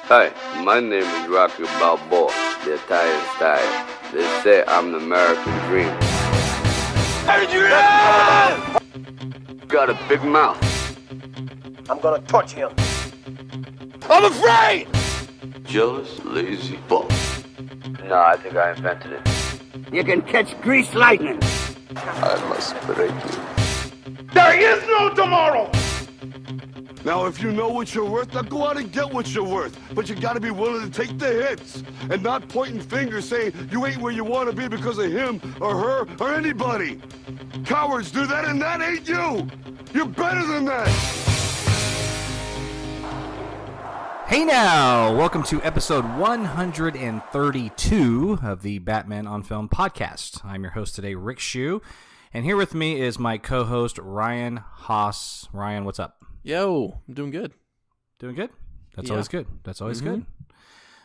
Hi, my name is Rocky Balboa, the Italian style. They say I'm the American dream. How did you know? Got a big mouth. I'm gonna torture him. I'm afraid! Jealous, lazy fuck. No, I think I invented it. You can catch grease lightning. I must break you. There is no tomorrow! Now, if you know what you're worth, now go out and get what you're worth. But you gotta be willing to take the hits and not pointing fingers saying you ain't where you want to be because of him or her or anybody. Cowards do that, and that ain't you. You're better than that. Hey now, welcome to episode 132 of the Batman on Film podcast. I'm your host today, Rick Shew, and here with me is my co-host, Ryan Haas. Ryan, what's up? Yo, I'm doing good. Doing good? That's always good. That's always good.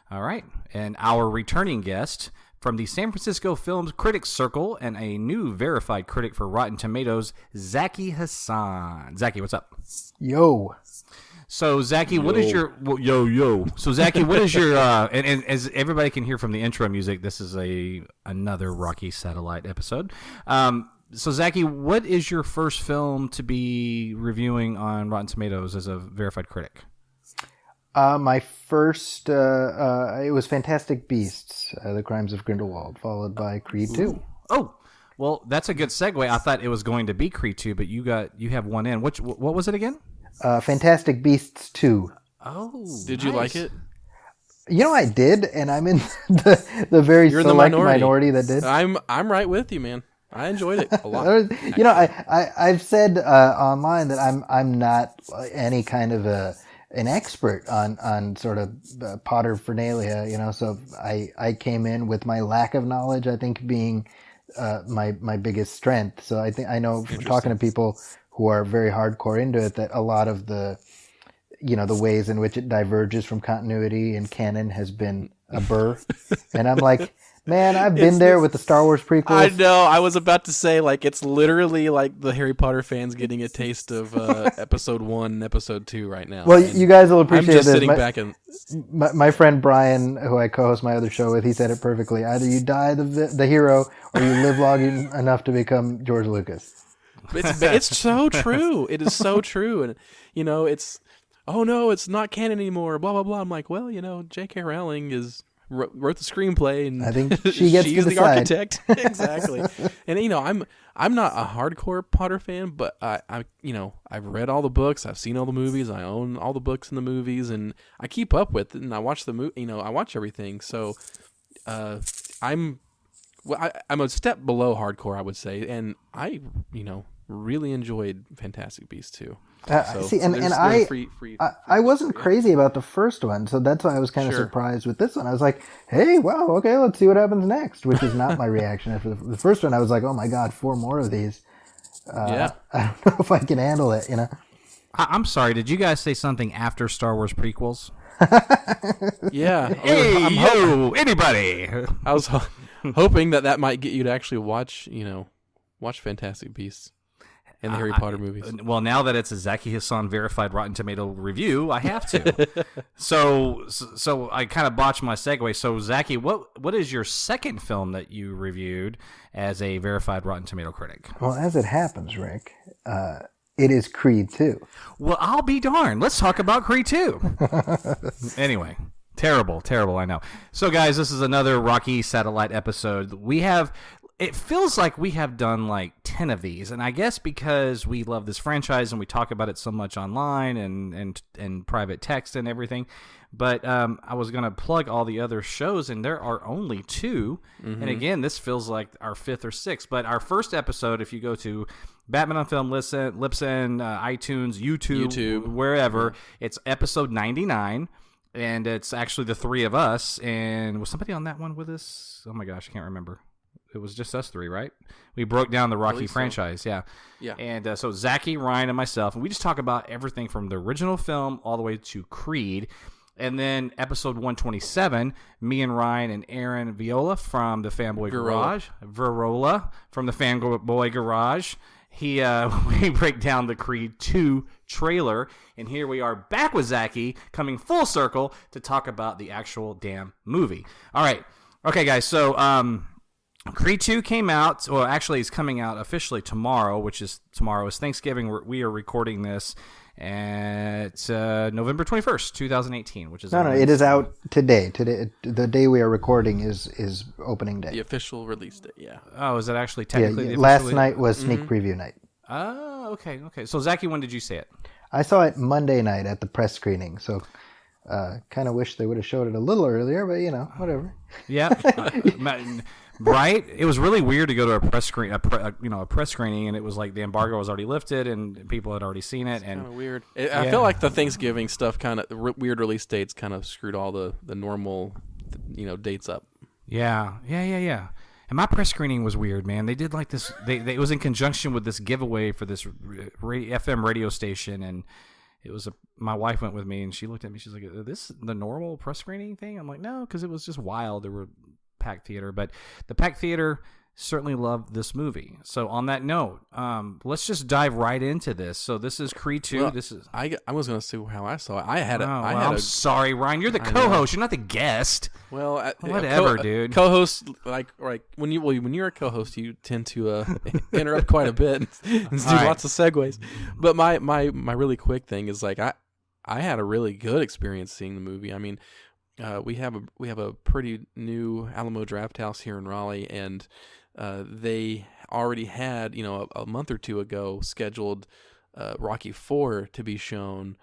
All right. And our returning guest from the San Francisco Film Critics Circle and a new verified critic for Rotten Tomatoes, Zaki Hasan. Zaki, what's up? Yo. So, Zaki, what is your... Well, yo. So, Zaki, what is your... and as everybody can hear from the intro music, this is another Rocky Satellite episode. So, Zaki, what is your first film to be reviewing on Rotten Tomatoes as a verified critic? My first, it was Fantastic Beasts, The Crimes of Grindelwald, followed by Creed 2. Oh, well, that's a good segue. I thought it was going to be Creed 2, but you have one in. What was it again? Fantastic Beasts 2. Oh, Did you like it? You know, I did, and I'm in the very You're select the minority that did. I'm right with you, man. I enjoyed it a lot. You know, I've said online that I'm not any kind of an expert on sort of Potterfernalia, you know, so I came in with my lack of knowledge, I think, being my biggest strength. So I know from talking to people who are very hardcore into it that a lot of the ways in which it diverges from continuity and canon has been a burr. And I'm like, man, I've been there with the Star Wars prequels. I know. I was about to say, like, it's literally like the Harry Potter fans getting a taste of episode 1 and episode 2 right now. Well, you guys will appreciate I'm just this. sitting back and... My friend Brian, who I co-host my other show with, he said it perfectly. Either you die the hero or you live long enough to become George Lucas. It's so true. It is so true. And, you know, it's, oh, no, it's not canon anymore, blah, blah, blah. I'm like, well, you know, J.K. Rowling wrote the screenplay, and I think she gets she's to the decide. architect. Exactly. And you know, I'm not a hardcore Potter fan, but I you know, I've read all the books, I've seen all the movies, I own all the books and the movies, and I keep up with it, and I watch I watch everything. So I'm a step below hardcore, I would say, and I really enjoyed Fantastic Beasts too. See, and I wasn't crazy about the first one, so that's why I was kind of surprised with this one. I was like, hey, wow, okay, let's see what happens next, which is not my reaction after the first one. I was like, oh my God, 4 more of these. I don't know if I can handle it, you know? I'm sorry, did you guys say something after Star Wars prequels? Yeah. Hey, anybody? I was hoping that might get you to actually watch Fantastic Beasts. And the Harry Potter movies. Well, now that it's a Zaki Hasan verified Rotten Tomato review, I have to. so I kind of botched my segue. So, Zaki, what is your second film that you reviewed as a verified Rotten Tomato critic? Well, as it happens, Rick, it is Creed 2. Well, I'll be darned. Let's talk about Creed 2. Anyway. Terrible, I know. So, guys, this is another Rocky Satellite episode. It feels like we have done like 10 of these, and I guess because we love this franchise and we talk about it so much online and private text and everything. But I was going to plug all the other shows, and there are only 2. Mm-hmm. And again, this feels like our 5th or 6th. But our first episode, if you go to Batman on Film, Libsyn, iTunes, YouTube, wherever, it's episode 99. And it's actually the 3 of us. And was somebody on that one with us? Oh my gosh, I can't remember. It was just us 3, right? We broke down the Rocky franchise, yeah. And so Zaki, Ryan, and myself, and we just talk about everything from the original film all the way to Creed. And then episode 127, me and Ryan and Aaron Viola from the Fanboy Garage. Virola from the Fanboy Garage. We break down the Creed 2 trailer, and here we are back with Zaki, coming full circle to talk about the actual damn movie. All right. Okay, guys, so Creed 2 came out, well, actually it's coming out officially tomorrow, tomorrow is Thanksgiving. We are recording this at November 21st, 2018, which is... No, it is out today. Today, the day we are recording is opening day. The official release date, yeah. Oh, is that actually technically the official last release? night was sneak preview night. Oh, okay. So, Zaki, when did you see it? I saw it Monday night at the press screening, so kind of wish they would have showed it a little earlier, but, whatever. Yeah. Right? It was really weird to go to a press screening, and it was like the embargo was already lifted and people had already seen it. And kind of weird. I feel like the Thanksgiving stuff weird release dates kind of screwed all the normal, dates up. Yeah. And my press screening was weird, man. They did like this. It was in conjunction with this giveaway for this FM radio station, and it was my wife went with me, and she looked at me. She's like, "Is this the normal press screening thing?" I'm like, "No," because it was just wild. There were packed theater, but the packed theater certainly loved this movie. So on that note, let's just dive right into this. So this is Creed 2. Well, this is I was going to see how I saw it. I'm sorry, Ryan. You're the co-host. You're not the guest. Well, whatever, dude. Co-host, like when you're a co-host, you tend to interrupt quite a bit and do lots of segues. But my really quick thing is like I had a really good experience seeing the movie. I mean, we have a pretty new Alamo Draft House here in Raleigh, and they already had a month or two ago scheduled Rocky IV to be shown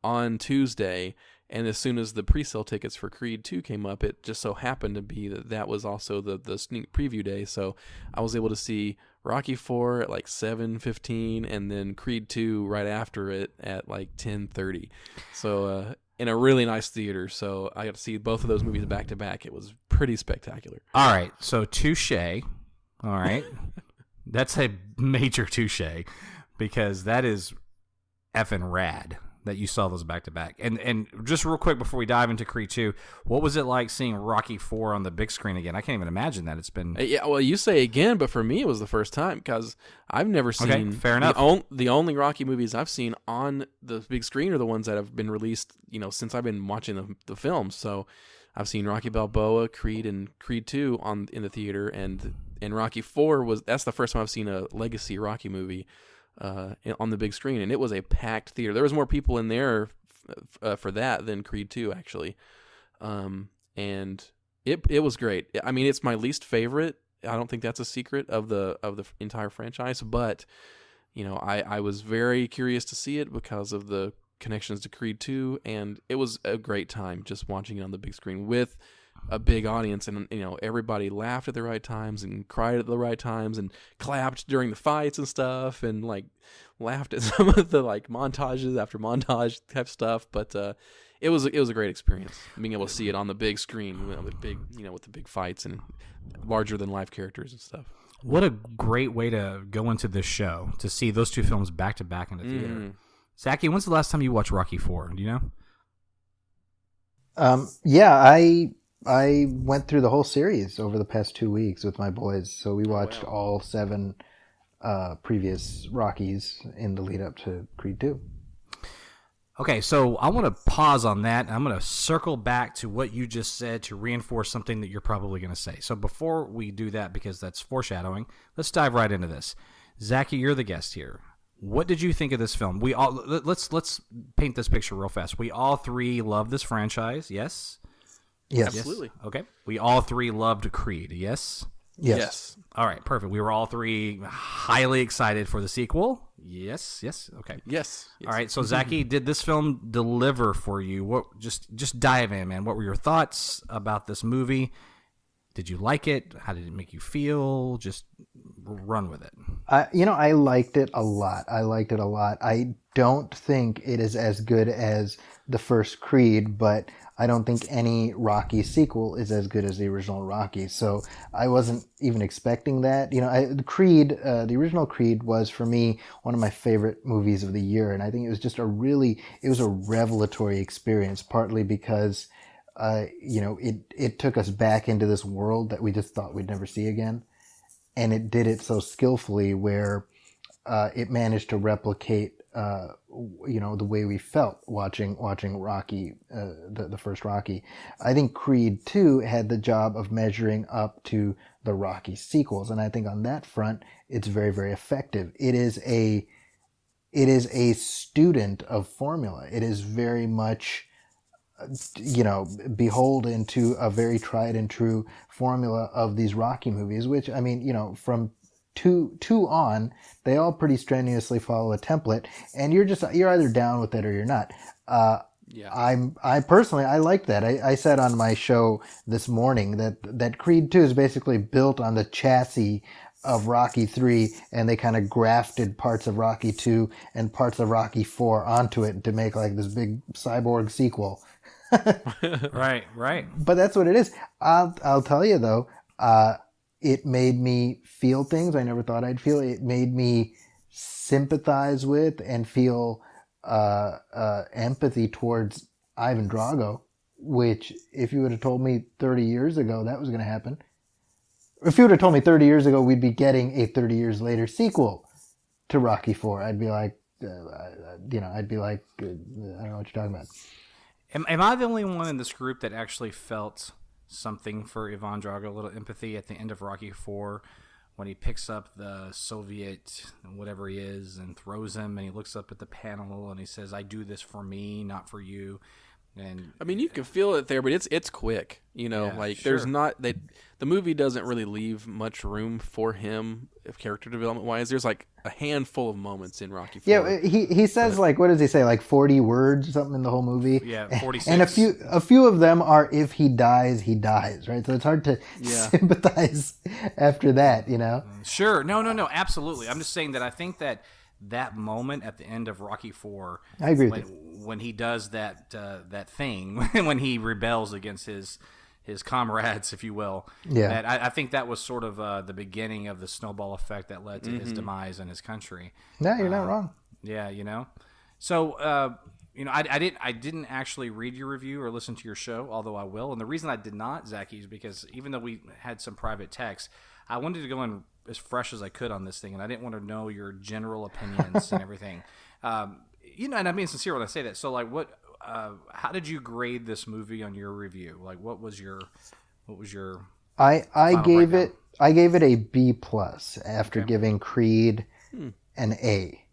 on Tuesday. And as soon as the pre-sale tickets for Creed 2 came up, it just so happened to be that was also the sneak preview day. So I was able to see Rocky IV at like 7:15, and then Creed 2 right after it at like 10:30. So in a really nice theater. So I got to see both of those movies back to back. It was pretty spectacular. All right, so touche. All right, that's a major touche, because that is effing rad that you saw those back to back. And just real quick before we dive into Creed 2, what was it like seeing Rocky IV on the big screen again? I can't even imagine that. It's been... Yeah, well, you say again, but for me it was the first time, because I've never seen... Okay, fair enough. The only Rocky movies I've seen on the big screen are the ones that have been released, since I've been watching the films. So I've seen Rocky Balboa, Creed, and Creed 2 in the theater, and Rocky IV that's the first time I've seen a legacy Rocky movie on the big screen, and it was a packed theater. There was more people in there for that than Creed 2, actually, and it was great. I mean, it's my least favorite. I don't think that's a secret of the entire franchise, but I was very curious to see it because of the connections to Creed 2, and it was a great time just watching it on the big screen with a big audience, and everybody laughed at the right times and cried at the right times and clapped during the fights and stuff, and like laughed at some of the like montages after montage type stuff. But it was a great experience being able to see it on the big screen, with the big fights and larger than life characters and stuff. What a great way to go into this show, to see those two films back to back in the theater. Zaki, when's the last time you watched Rocky IV? Do you know? Yeah, I went through the whole series over the past 2 weeks with my boys. So we watched all 7 previous Rockies in the lead up to Creed 2. Okay, so I want to pause on that. I'm going to circle back to what you just said to reinforce something that you're probably going to say. So before we do that, because that's foreshadowing, let's dive right into this. Zaki, you're the guest here. What did you think of this film? Let's paint this picture real fast. We all 3 love this franchise, yes? Yes. Absolutely. Okay. We all 3 loved Creed, yes? Yes. All right, perfect. We were all 3 highly excited for the sequel. Yes. Okay. Yes. All right. So Zaki, did this film deliver for you? What? Just dive in, man. What were your thoughts about this movie? Did you like it? How did it make you feel? Just run with it. I liked it a lot. I don't think it is as good as the first Creed, but I don't think any Rocky sequel is as good as the original Rocky. So I wasn't even expecting that. The original Creed was for me one of my favorite movies of the year, and I think it was just a revelatory experience. Partly because it took us back into this world that we just thought we'd never see again, and it did it so skillfully where it managed to replicate, the way we felt watching Rocky, the first Rocky. I think Creed 2 had the job of measuring up to the Rocky sequels, and I think on that front, it's very, very effective. It is a student of formula. It is very much, beholden to a very tried and true formula of these Rocky movies, which, I mean, from two on, they all pretty strenuously follow a template, and you're either down with it or you're not. I personally, I like that. I said on my show this morning that Creed 2 is basically built on the chassis of Rocky 3, and they kind of grafted parts of Rocky 2 and parts of Rocky 4 onto it to make like this big cyborg sequel. Right. But that's what it is. I'll tell you though, it made me feel things I never thought I'd feel. It made me sympathize with and feel empathy towards Ivan Drago, which if you would have told me 30 years ago that was going to happen, if you would have told me 30 years ago we'd be getting a 30 years later sequel to Rocky 4, I'd be like, I don't know what you're talking about. Am I the only one in this group that actually felt something for Ivan Drago, a little empathy at the end of Rocky 4 when he picks up the Soviet, whatever he is, and throws him, and he looks up at the panel and he says, "I do this for me, not for you." And I mean, you can feel it there, but it's quick. There's not the movie doesn't really leave much room for him, if character development wise. There's like a handful of moments in Rocky 4. Yeah, he says what does he say? Like 40 words or something in the whole movie. Yeah, 46. And a few of them are if he dies, he dies, right? So it's hard to sympathize after that, Sure, no, absolutely. I'm just saying that I think that moment at the end of Rocky 4, I agree with you. When he does that thing, when he rebels against his comrades, if you will. Yeah. That I think that was sort of the beginning of the snowball effect that led to his demise in his country. No, you're not wrong. Yeah, So, I didn't actually read your review or listen to your show, although I will. And the reason I did not, Zaki, is because even though we had some private text, I wanted to go in as fresh as I could on this thing, and I didn't want to know your general opinions and everything. And I'm being sincere when I say that. So, like, how did you grade this movie on your review? Like, what was your I gave breakdown? I gave it a B+ after giving Creed an A.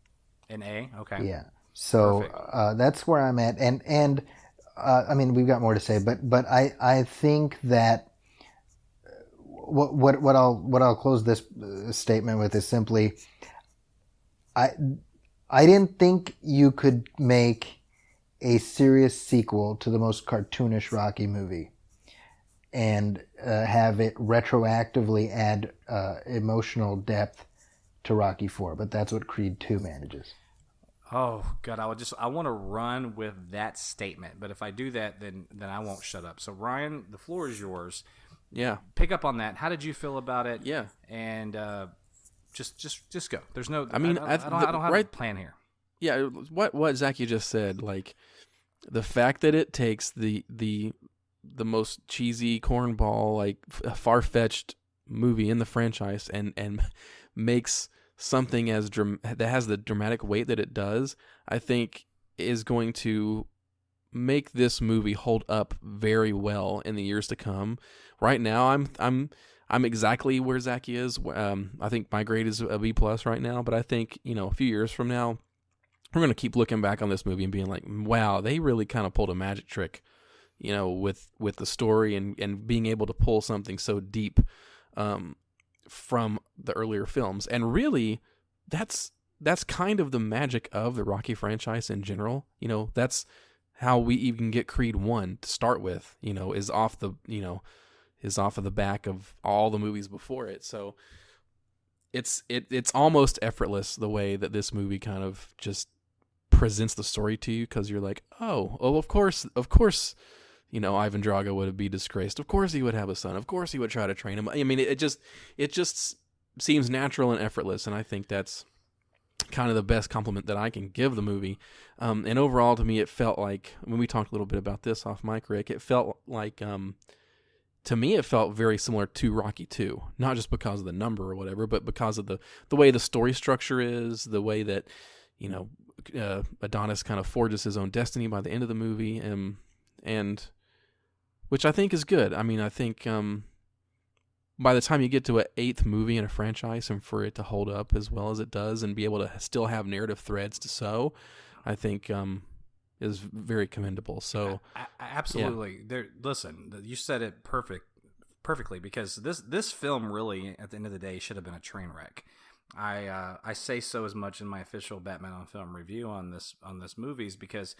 An A, okay. Yeah. So that's where I'm at, and I mean we've got more to say, but I think that what I'll close this statement with is simply I didn't think you could make a serious sequel to the most cartoonish Rocky movie and have it retroactively add emotional depth to Rocky 4, but that's what Creed 2 manages. Oh God, I want to run with that statement, but if I do that, then I won't shut up. So Ryan, the floor is yours. Yeah, pick up on that. How did you feel about it? Yeah, and just go. There's no. I mean, I don't have a plan here. Yeah, what Zaki just said, like the fact that it takes the most cheesy cornball, like far-fetched movie in the franchise and makes something that has the dramatic weight that it does, I think is going to make this movie hold up very well in the years to come. Right now, I'm exactly where Zaki is. I think my grade is a B+ right now, but I think a few years from now, we're going to keep looking back on this movie and being like, wow, they really kind of pulled a magic trick, with the story and being able to pull something so deep from the earlier films. And really, that's kind of the magic of the Rocky franchise in general. That's how we even get Creed 1 to start with, is off of the back of all the movies before it. So it's almost effortless the way that this movie kind of just presents the story to you, because you're like, oh, of course, Ivan Drago would be disgraced. Of course he would have a son. Of course he would try to train him. I mean, it just seems natural and effortless, and I think that's kind of the best compliment that I can give the movie. And overall, to me, it felt like, when we talked a little bit about this off mic, Rick, it felt like, to to me, it felt very similar to Rocky 2, not just because of the number or whatever, but because of the way the story structure is, the way that, Adonis kind of forges his own destiny by the end of the movie, and which I think is good. I mean, I think by the time you get to an 8th movie in a franchise, and for it to hold up as well as it does and be able to still have narrative threads to sew, I think is very commendable. So absolutely. Yeah. Listen, you said it perfectly, because this film really, at the end of the day, should have been a train wreck. I say so as much in my official Batman on Film review on this movies, because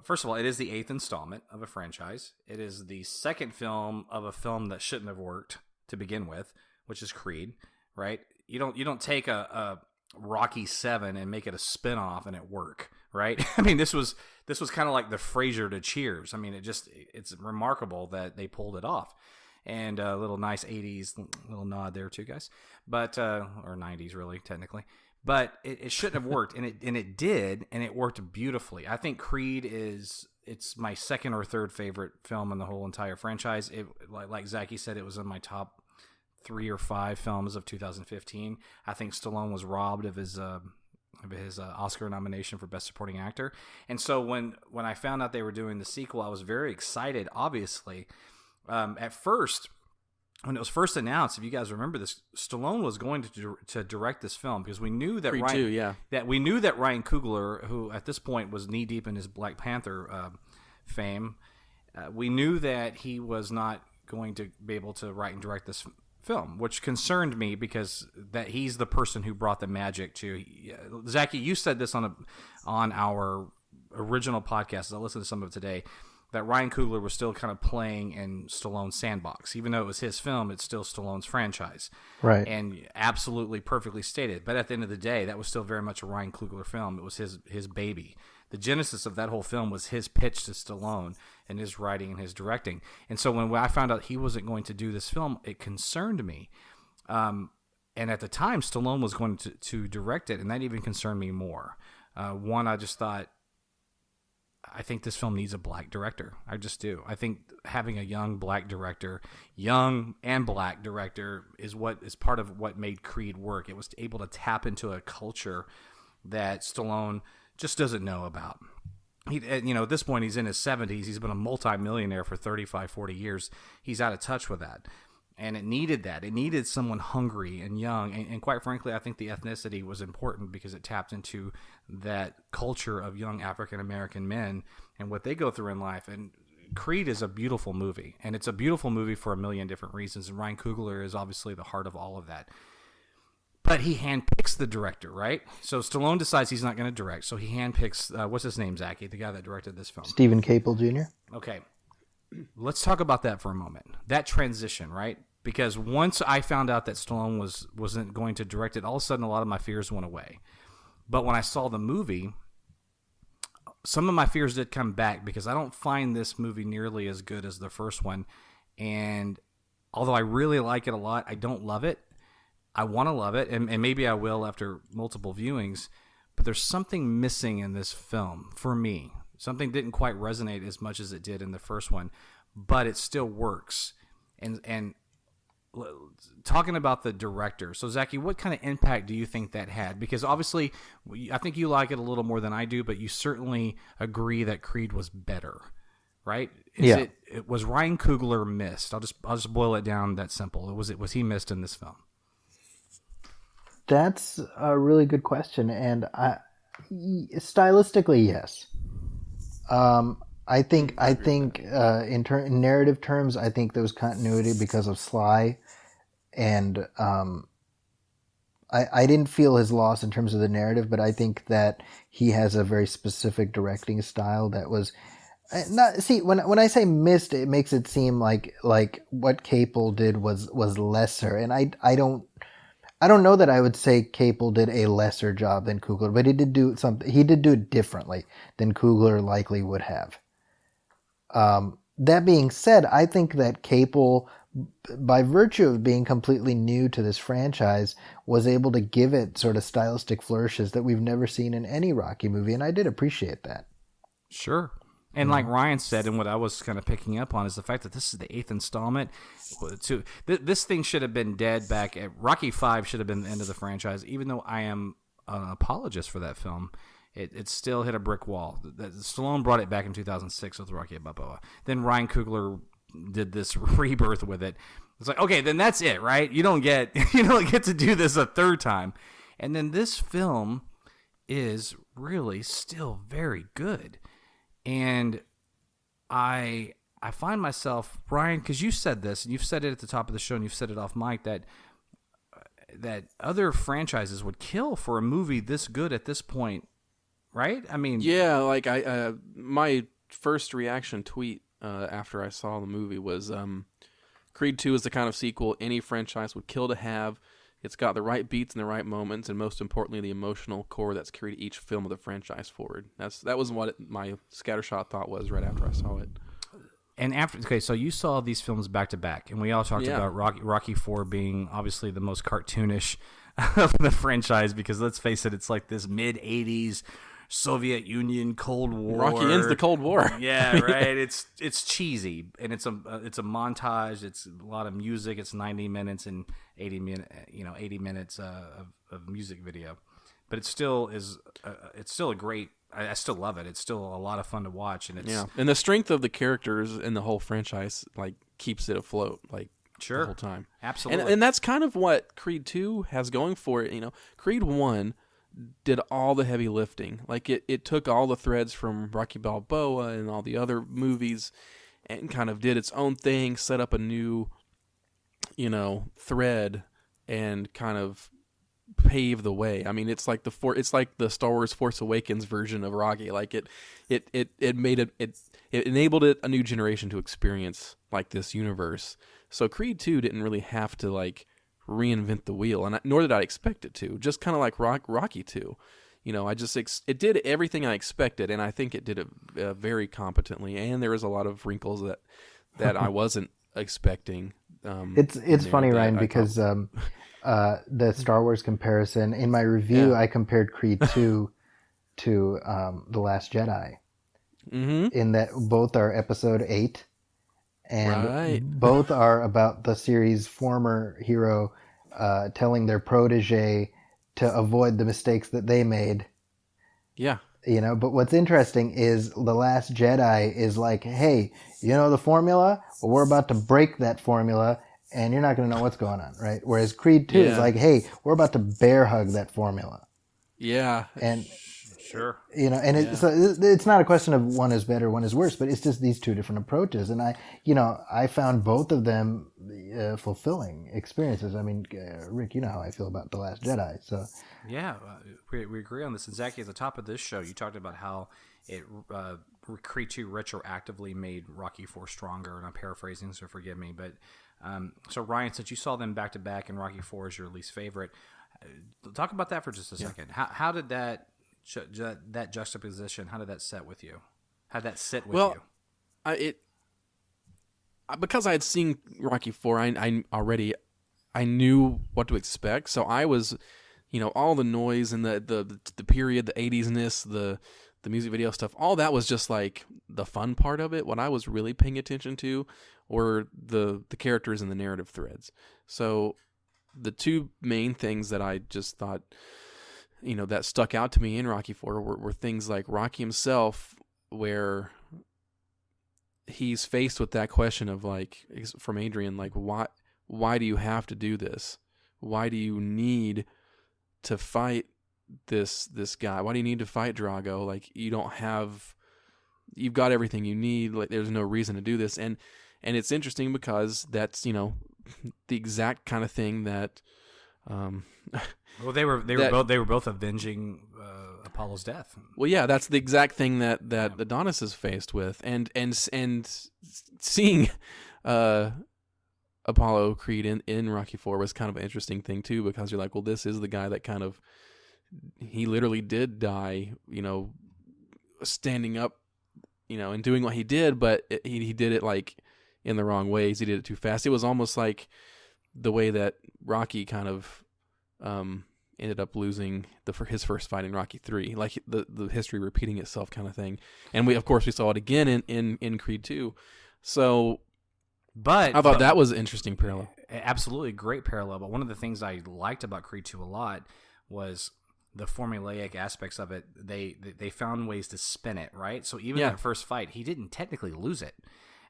first of all, it is the 8th installment of a franchise. It is the second film of a film that shouldn't have worked to begin with, which is Creed, right? You don't take a Rocky 7 and make it a spin-off and it work, right? I mean, this was kind of like the Frasier to Cheers. I mean, it's remarkable that they pulled it off. And a little nice 80s little nod there too, guys. But or 90s really, technically. But it shouldn't have worked, and it did, and it worked beautifully. I think Creed it's my second or third favorite film in the whole entire franchise. Like Zaki said, it was in my top 3 or 5 films of 2015. I think Stallone was robbed of his Oscar nomination for Best Supporting Actor. And so when I found out they were doing the sequel, I was very excited, obviously. At first, when it was first announced, if you guys remember this, Stallone was going to direct this film, because we knew that Ryan Coogler, who at this point was knee deep in his Black Panther fame, we knew that he was not going to be able to write and direct this film, which concerned me, because that he's the person who brought the magic to. Zaki, you said this on our original podcast. I listened to some of it today, that Ryan Coogler was still kind of playing in Stallone's sandbox. Even though it was his film, it's still Stallone's franchise. Right. And absolutely perfectly stated. But at the end of the day, that was still very much a Ryan Coogler film. It was his baby. The genesis of that whole film was his pitch to Stallone and his writing and his directing. And so when I found out he wasn't going to do this film, it concerned me. And at the time, Stallone was going to direct it, and that even concerned me more. One, I just thought, I think this film needs a black director. I just do. I think having a young black director, young and black director, is part of what made Creed work. It was able to tap into a culture that Stallone just doesn't know about. At this point, he's in his 70s. He's been a multimillionaire for 35, 40 years. He's out of touch with that. And it needed that. It needed someone hungry and young. And quite frankly, I think the ethnicity was important, because it tapped into that culture of young African-American men and what they go through in life. And Creed is a beautiful movie. And it's a beautiful movie for a million different reasons. And Ryan Coogler is obviously the heart of all of that. But he handpicks the director, right? So Stallone decides he's not going to direct. So he handpicks, what's his name, Zaki, the guy that directed this film? Stephen Capel Jr. Okay. Let's talk about that for a moment. That transition, right? Because once I found out that Stallone wasn't going to direct it, all of a sudden a lot of my fears went away. But when I saw the movie, some of my fears did come back, because I don't find this movie nearly as good as the first one. And although I really like it a lot, I don't love it. I want to love it, and maybe I will after multiple viewings. But there's something missing in this film for me. Something didn't quite resonate as much as it did in the first one, but it still works. And talking about the director, so Zaki, what kind of impact do you think that had? Because obviously, I think you like it a little more than I do, but you certainly agree that Creed was better, right? It was Ryan Coogler missed. I'll just boil it down that simple. Was he missed in this film? That's a really good question, and stylistically, yes. I think in narrative terms, I think there was continuity because of Sly, and I didn't feel his loss in terms of the narrative, but I think that he has a very specific directing style that was not. See, when I say missed, it makes it seem like what Capel did was lesser, and I don't know that I would say Capel did a lesser job than Coogler, but he did do something. He did do it differently than Coogler likely would have. That being said, I think that Capel, by virtue of being completely new to this franchise, was able to give it sort of stylistic flourishes that we've never seen in any Rocky movie, and I did appreciate that. Sure. And like Ryan said, and what I was kind of picking up on is the fact that this is the 8th installment. This thing should have been dead back at Rocky V. Should have been the end of the franchise. Even though I am an apologist for that film, it still hit a brick wall. Stallone brought it back in 2006 with Rocky Balboa. Then Ryan Coogler did this rebirth with it. It's like, okay, then that's it, right? You don't get to do this a third time. And then this film is really still very good. And I find myself, Ryan, because you said this, and you've said it at the top of the show, and you've said it off mic, that other franchises would kill for a movie this good at this point, right? I mean, yeah, like my first reaction tweet after I saw the movie was, Creed 2 is the kind of sequel any franchise would kill to have. It's got the right beats and the right moments, and most importantly, the emotional core that's carried each film of the franchise forward. That was what my scattershot thought was right after I saw it. And so you saw these films back to back, and we all talked about Rocky IV being obviously the most cartoonish of the franchise, because let's face it, it's like this mid-'80s Soviet Union Cold War. Rocky ends the Cold War. Yeah, right. It's cheesy, and it's a montage. It's a lot of music. It's 90 minutes and 80 minutes of music video, but it still is. It's still a great. I still love it. It's still a lot of fun to watch, and and the strength of the characters in the whole franchise like keeps it afloat the whole time. Absolutely, and that's kind of what Creed 2 has going for it. Creed 1 did all the heavy lifting. Like it took all the threads from Rocky Balboa and all the other movies and kind of did its own thing, set up a new, thread and kind of pave the way. I mean, it's like the Star Wars Force Awakens version of Rocky. Like it enabled a new generation to experience like this universe. So Creed 2 didn't really have to like reinvent the wheel, and nor did I expect it to. Just kind of like Rocky 2, it did everything I expected, and I think it did it very competently. And there was a lot of wrinkles that I wasn't expecting. It's funny, Ryan, because the Star Wars comparison in my review, I compared Creed 2 to The Last Jedi, in that both are Episode 8. And both are about the series' former hero telling their protege to avoid the mistakes that they made. Yeah. But what's interesting is The Last Jedi is like, hey, the formula? Well, we're about to break that formula, and you're not going to know what's going on, right? Whereas Creed 2 is like, hey, we're about to bear hug that formula. Yeah. And sure. It's not a question of one is better, one is worse, but it's just these two different approaches. And I found both of them fulfilling experiences. I mean, Rick, you know how I feel about The Last Jedi. So yeah, we agree on this. And Zaki, at the top of this show, you talked about how Creed 2 retroactively made Rocky IV stronger, and I'm paraphrasing, so forgive me. But so Ryan, since you saw them back to back, and Rocky IV is your least favorite, talk about that for just a second. How did that juxtaposition, how did that sit with you? How did that sit with you? Because I had seen Rocky IV, I knew what to expect. So I was, all the noise and the period, the 80s-ness, the music video stuff, all that was just like the fun part of it. What I was really paying attention to were the characters and the narrative threads. So the two main things that I just thought, that stuck out to me in Rocky IV were things like Rocky himself, where he's faced with that question of like, from Adrian, like, why do you have to do this? Why do you need to fight this guy? Why do you need to fight Drago? Like, you've got everything you need. Like, there's no reason to do this. And it's interesting because that's, the exact kind of thing that, well, they were both avenging Apollo's death. Well, yeah, that's the exact thing that Adonis is faced with, and seeing Apollo Creed in Rocky IV was kind of an interesting thing too, because you're like, well, this is the guy that kind of, he literally did die, standing up, and doing what he did, but he did it like in the wrong ways. He did it too fast. It was almost like the way that Rocky kind of ended up losing for his first fight in Rocky 3, like the history repeating itself kind of thing. And we saw it again in Creed 2. So, but I thought that was an interesting parallel. Absolutely great parallel. But one of the things I liked about Creed 2 a lot was the formulaic aspects of it. They found ways to spin it, right? So even that first fight, he didn't technically lose it.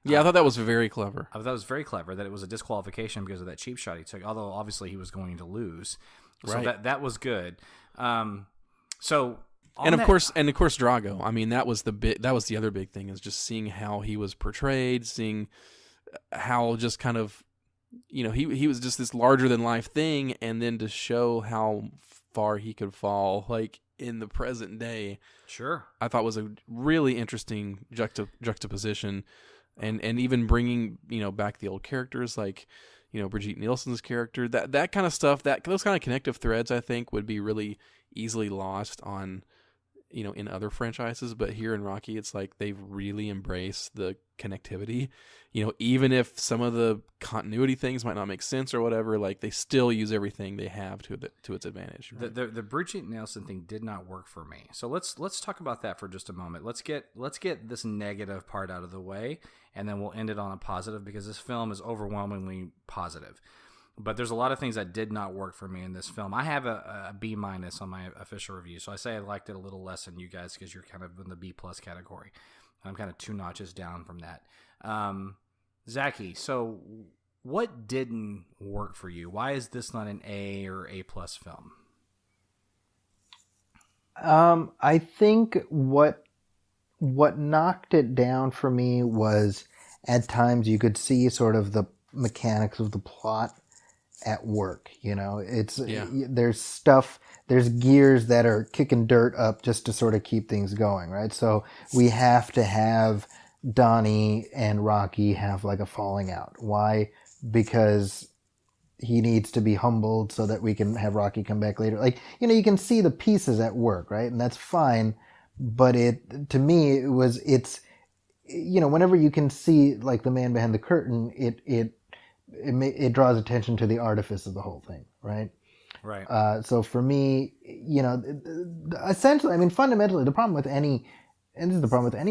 Yeah, I thought that was very clever. I thought that was very clever that it was a disqualification because of that cheap shot he took. Although obviously he was going to lose, so that was good. Of course, Drago. I mean, that was the other big thing, is just seeing how he was portrayed, seeing how just kind of, he was just this larger than life thing, and then to show how far he could fall, like in the present day. Sure, I thought was a really interesting juxtaposition. And even bringing, back the old characters, like, Brigitte Nielsen's character, that kind of stuff, those kind of connective threads, I think, would be really easily lost on, in other franchises. But here in Rocky, it's like they've really embraced the connectivity. Even if some of the continuity things might not make sense or whatever, like they still use everything they have to its advantage. Right? The Brigitte Nielsen thing did not work for me. So let's talk about that for just a moment. Let's get this negative part out of the way, and then we'll end it on a positive, because this film is overwhelmingly positive. But there's a lot of things that did not work for me in this film. I have a B- on my official review, so I say I liked it a little less than you guys because you're kind of in the B+ category. I'm kind of 2 notches down from that. Zaki, so what didn't work for you? Why is this not an A or A+ film? I think what knocked it down for me was, at times you could see sort of the mechanics of the plot at work. There's gears that are kicking dirt up just to sort of keep things going, right? So we have to have Donnie and Rocky have like a falling out. Why? Because he needs to be humbled so that we can have Rocky come back later. Like, you can see the pieces at work, right? And that's fine. But to me, it's whenever you can see like the man behind the curtain, it draws attention to the artifice of the whole thing, right? Right. So for me, essentially, I mean, fundamentally, the problem with any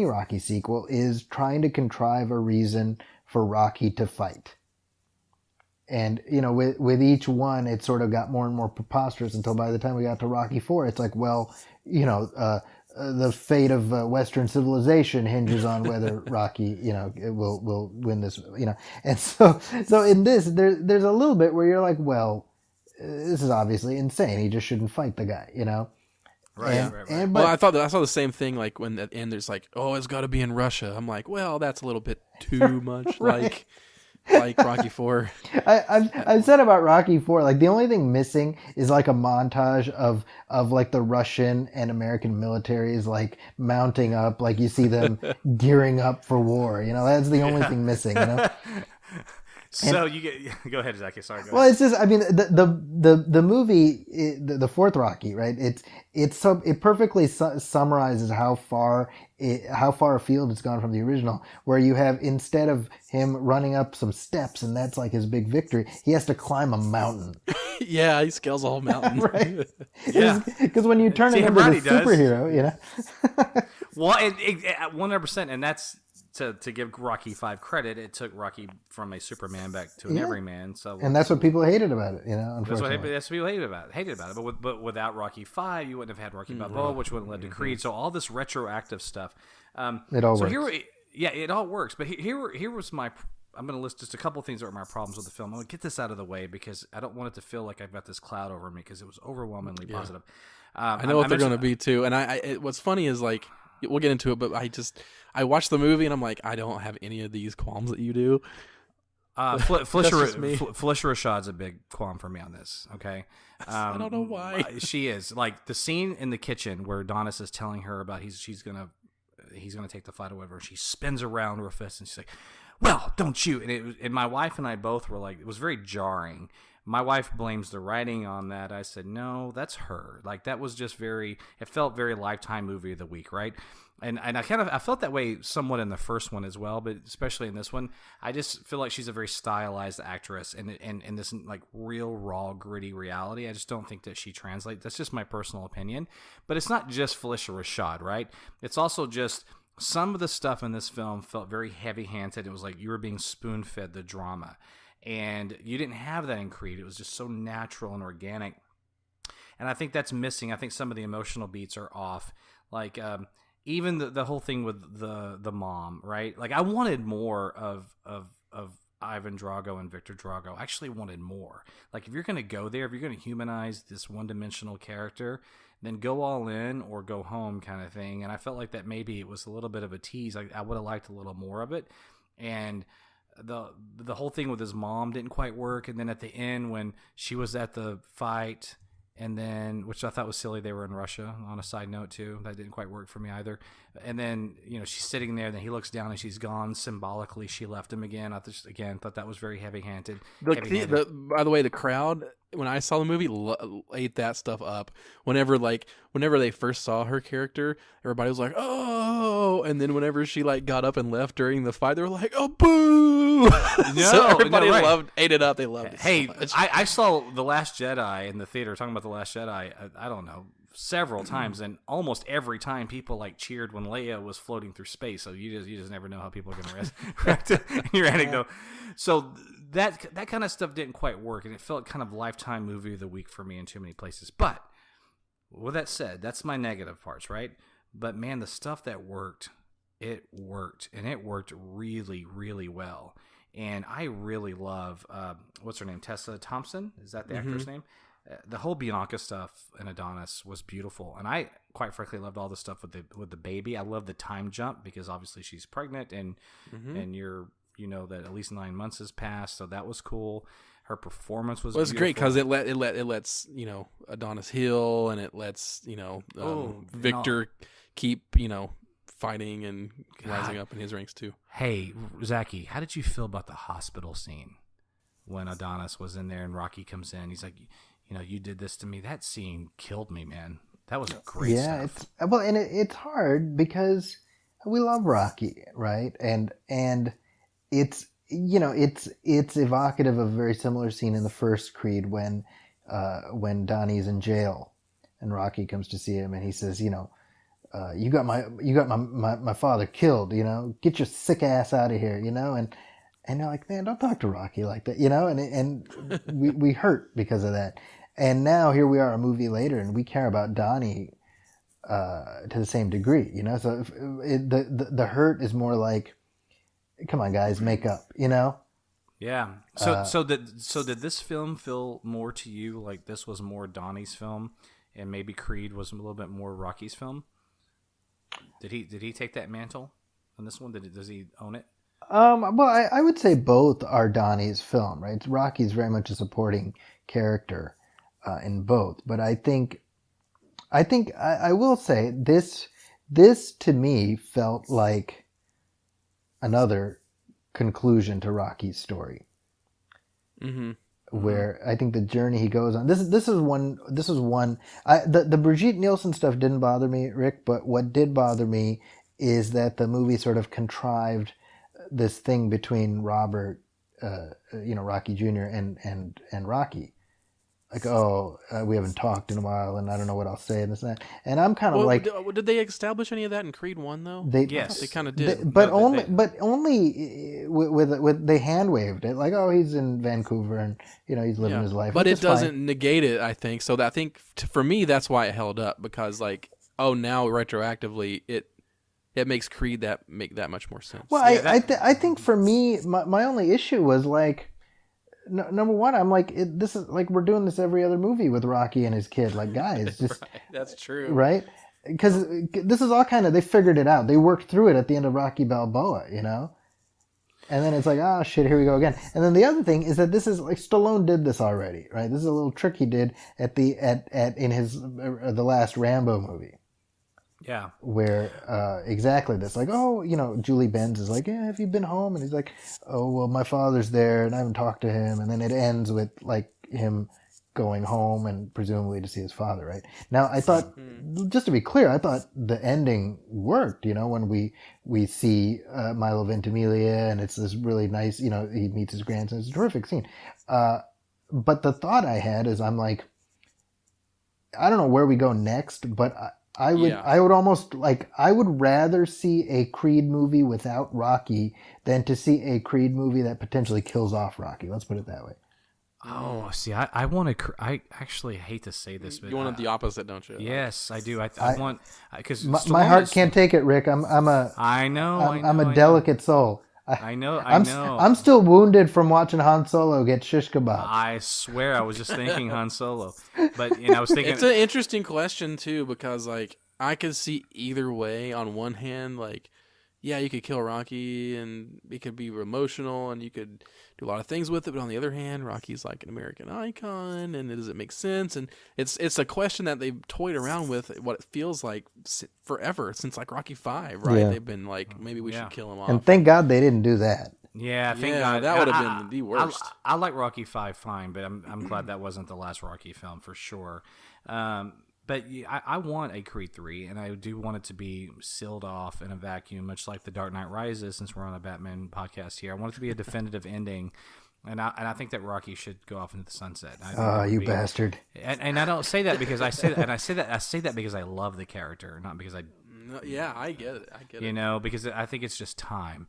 Rocky sequel, is trying to contrive a reason for Rocky to fight. And, with each one, it sort of got more and more preposterous until by the time we got to Rocky IV, it's like, well, the fate of Western civilization hinges on whether Rocky, will win this, And so in this, there's a little bit where you're like, well, this is obviously insane. He just shouldn't fight the guy, Right. Well, I saw the same thing. Like when at the end, there's like, oh, it's got to be in Russia. I'm like, well, that's a little bit too much. Right. like Rocky IV. I've said about Rocky IV, like the only thing missing is like a montage of like the Russian and American militaries like mounting up, like you see them gearing up for war. That's the only thing missing. So you go ahead, Zaki. Sorry. Go well, ahead. it's just, I mean, the movie, the fourth Rocky, right? It perfectly summarizes how far afield it's gone from the original. Where you have, instead of him running up some steps and that's like his big victory, he has to climb a mountain. Yeah, he scales a whole mountain. Right? Yeah. Because when you turn him into the superhero, Well, 100%, and that's. To give Rocky V credit, it took Rocky from a Superman back to an everyman. So, and that's what people hated about it, unfortunately. That's what people hated about it. But without Rocky V, you wouldn't have had Rocky Balboa, which would have led to Creed. So all this retroactive stuff. It all works. It all works. But here was my. I'm going to list just a couple of things that were my problems with the film. I'm going to get this out of the way because I don't want it to feel like I've got this cloud over me, because it was overwhelmingly positive. I know what they're going to be too. And what's funny is, like, we'll get into it, but I watched the movie and I'm like, I don't have any of these qualms that you do. Felicia Rashad's a big qualm for me on this. Okay, I don't know why. She is, like, the scene in the kitchen where Adonis is telling her about he's gonna take the fight or whatever. She spins around her fist and she's like, "Well, don't shoot!" And my wife and I both were like, it was very jarring. My wife blames the writing on that. I said, no, that's her. Like, that was just it felt very Lifetime movie of the week, right? And I felt that way somewhat in the first one as well, but especially in this one, I just feel like she's a very stylized actress, and in this like real raw gritty reality, I just don't think that she translates. That's just my personal opinion. But it's not just Felicia Rashad, right? It's also just some of the stuff in this film felt very heavy-handed. It was like you were being spoon-fed the drama, and you didn't have that in Creed. It was just so natural and organic, and I think that's missing. I think some of the emotional beats are off, like. Even the whole thing with the mom, right? Like I wanted more of Ivan Drago and Victor Drago. I actually wanted more. Like if you're going to go there, if you're going to humanize this one-dimensional character, then go all in or go home kind of thing. And I felt like that maybe it was a little bit of a tease. I would have liked a little more of it. And the whole thing with his mom didn't quite work. And then at the end when she was at the fight, and then, which I thought was silly, they were in Russia, on a side note, too. That didn't quite work for me either. And then, she's sitting there, and then he looks down, and she's gone. Symbolically, she left him again. I just, thought that was very heavy-handed. By the way, the crowd, when I saw the movie, ate that stuff up. Whenever they first saw her character, everybody was like, oh! And then whenever she, got up and left during the fight, they were like, oh, boo! So everybody ate it up. They loved it. Hey, so much. I saw The Last Jedi in the theater, talking about The Last Jedi, I don't know, several times, and almost every time people cheered when Leia was floating through space. So you just never know how people are going to react to your anecdote. So that kind of stuff didn't quite work, and it felt kind of Lifetime movie of the week for me in too many places. But with that said, that's my negative parts, right? But man, the stuff that worked, it worked, and it worked really, really well. And I really love what's her name, Tessa Thompson? Is that the actor's name? The whole Bianca stuff in Adonis was beautiful, and I quite frankly loved all the stuff with the baby. I love the time jump because obviously she's pregnant, and you're that at least 9 months has passed, so that was cool. Her performance was. Well, it's great because it lets Adonis heal, and it lets Victor keep fighting and rising up in his ranks too. Hey, Zaki, how did you feel about the hospital scene when Adonis was in there and Rocky comes in? He's like, you did this to me. That scene killed me, man. That was great stuff. It's hard because we love Rocky, right? And it's it's evocative of a very similar scene in the first Creed when Donnie's in jail and Rocky comes to see him and he says, you got my father killed, get your sick ass out of here, and they're like, man, don't talk to Rocky like that, and we hurt because of that. And now here we are a movie later and we care about Donnie to the same degree, so the hurt is more like, come on guys, make up, Yeah. So did this film feel more to you like this was more Donnie's film and maybe Creed was a little bit more Rocky's film? Did he take that mantle on this one? Does he own it? Well, I would say both are Donnie's film, right? Rocky's very much a supporting character in both, but I think I will say this to me felt like another conclusion to Rocky's story. Mm-hmm. Where I think the journey he goes on. This is one. The Brigitte Nielsen stuff didn't bother me, Rick. But what did bother me is that the movie sort of contrived this thing between Robert, Rocky Jr. and Rocky. Like, we haven't talked in a while, and I don't know what I'll say, and this and that. And I'm kind of like, did they establish any of that in Creed 1 though? Yes, they kind of did, but only with they hand waved it, like, he's in Vancouver and he's living his life. But it doesn't negate it, I think. So I think for me that's why it held up, because now retroactively it makes Creed make that much more sense. Well, I think for me my only issue was like. Number one, I'm like, this is like we're doing this every other movie with Rocky and his kid. Like, guys, just right, that's true, right? Because this is all kind of they figured it out. They worked through it at the end of Rocky Balboa, And then it's like, oh shit, here we go again. And then the other thing is that this is like Stallone did this already, right? This is a little trick he did in his the last Rambo movie. Yeah. Where exactly this, like, Julie Benz is like, yeah, have you been home? And he's like, oh, well, my father's there and I haven't talked to him. And then it ends with like him going home and presumably to see his father, right? Now, I thought, just to be clear, I thought the ending worked, when we see Milo Ventimiglia and it's this really nice, he meets his grandson. It's a terrific scene. But the thought I had is I'm like, I don't know where we go next, but I would almost I would rather see a Creed movie without Rocky than to see a Creed movie that potentially kills off Rocky. Let's put it that way. Oh, see, I want to. I actually hate to say this, but You want the opposite, don't you? Yes, I do. I want because my heart can't take it, Rick. I'm a delicate soul. I know. I'm still wounded from watching Han Solo get shish kebab. I swear, I was just thinking Han Solo, but I was thinking it's an interesting question too, because I could see either way. On one hand, yeah, you could kill Rocky and it could be emotional and you could do a lot of things with it, but on the other hand, Rocky's like an American icon, and does it make sense? And it's a question that they've toyed around with what it feels like forever, since Rocky 5, right? Yeah. They've been maybe we should kill him off. And thank God they didn't do that. Yeah, thank God. That would have been the worst. I like Rocky 5 fine, but I'm glad that wasn't the last Rocky film for sure. But I want a Creed 3, and I do want it to be sealed off in a vacuum, much like The Dark Knight Rises, since we're on a Batman podcast here. I want it to be a definitive ending, and I think that Rocky should go off into the sunset. Bastard! And I don't say that because I say that, I say that because I love the character, not because I. Yeah, I get it. Because I think it's just time.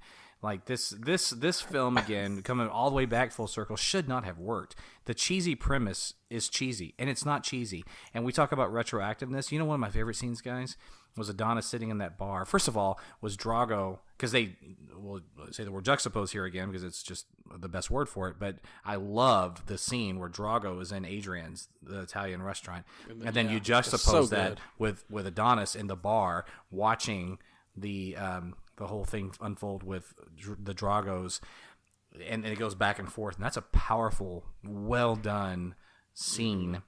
This film, again, coming all the way back full circle, should not have worked. The cheesy premise is cheesy, and it's not cheesy. And we talk about retroactiveness. One of my favorite scenes, guys, was Adonis sitting in that bar. First of all, was Drago, because we'll say the word juxtapose here again because it's just the best word for it, but I loved the scene where Drago is in Adrian's, the Italian restaurant, and then you juxtapose that with Adonis in the bar watching the whole thing unfold with the Dragos, and it goes back and forth, and that's a powerful, well done scenes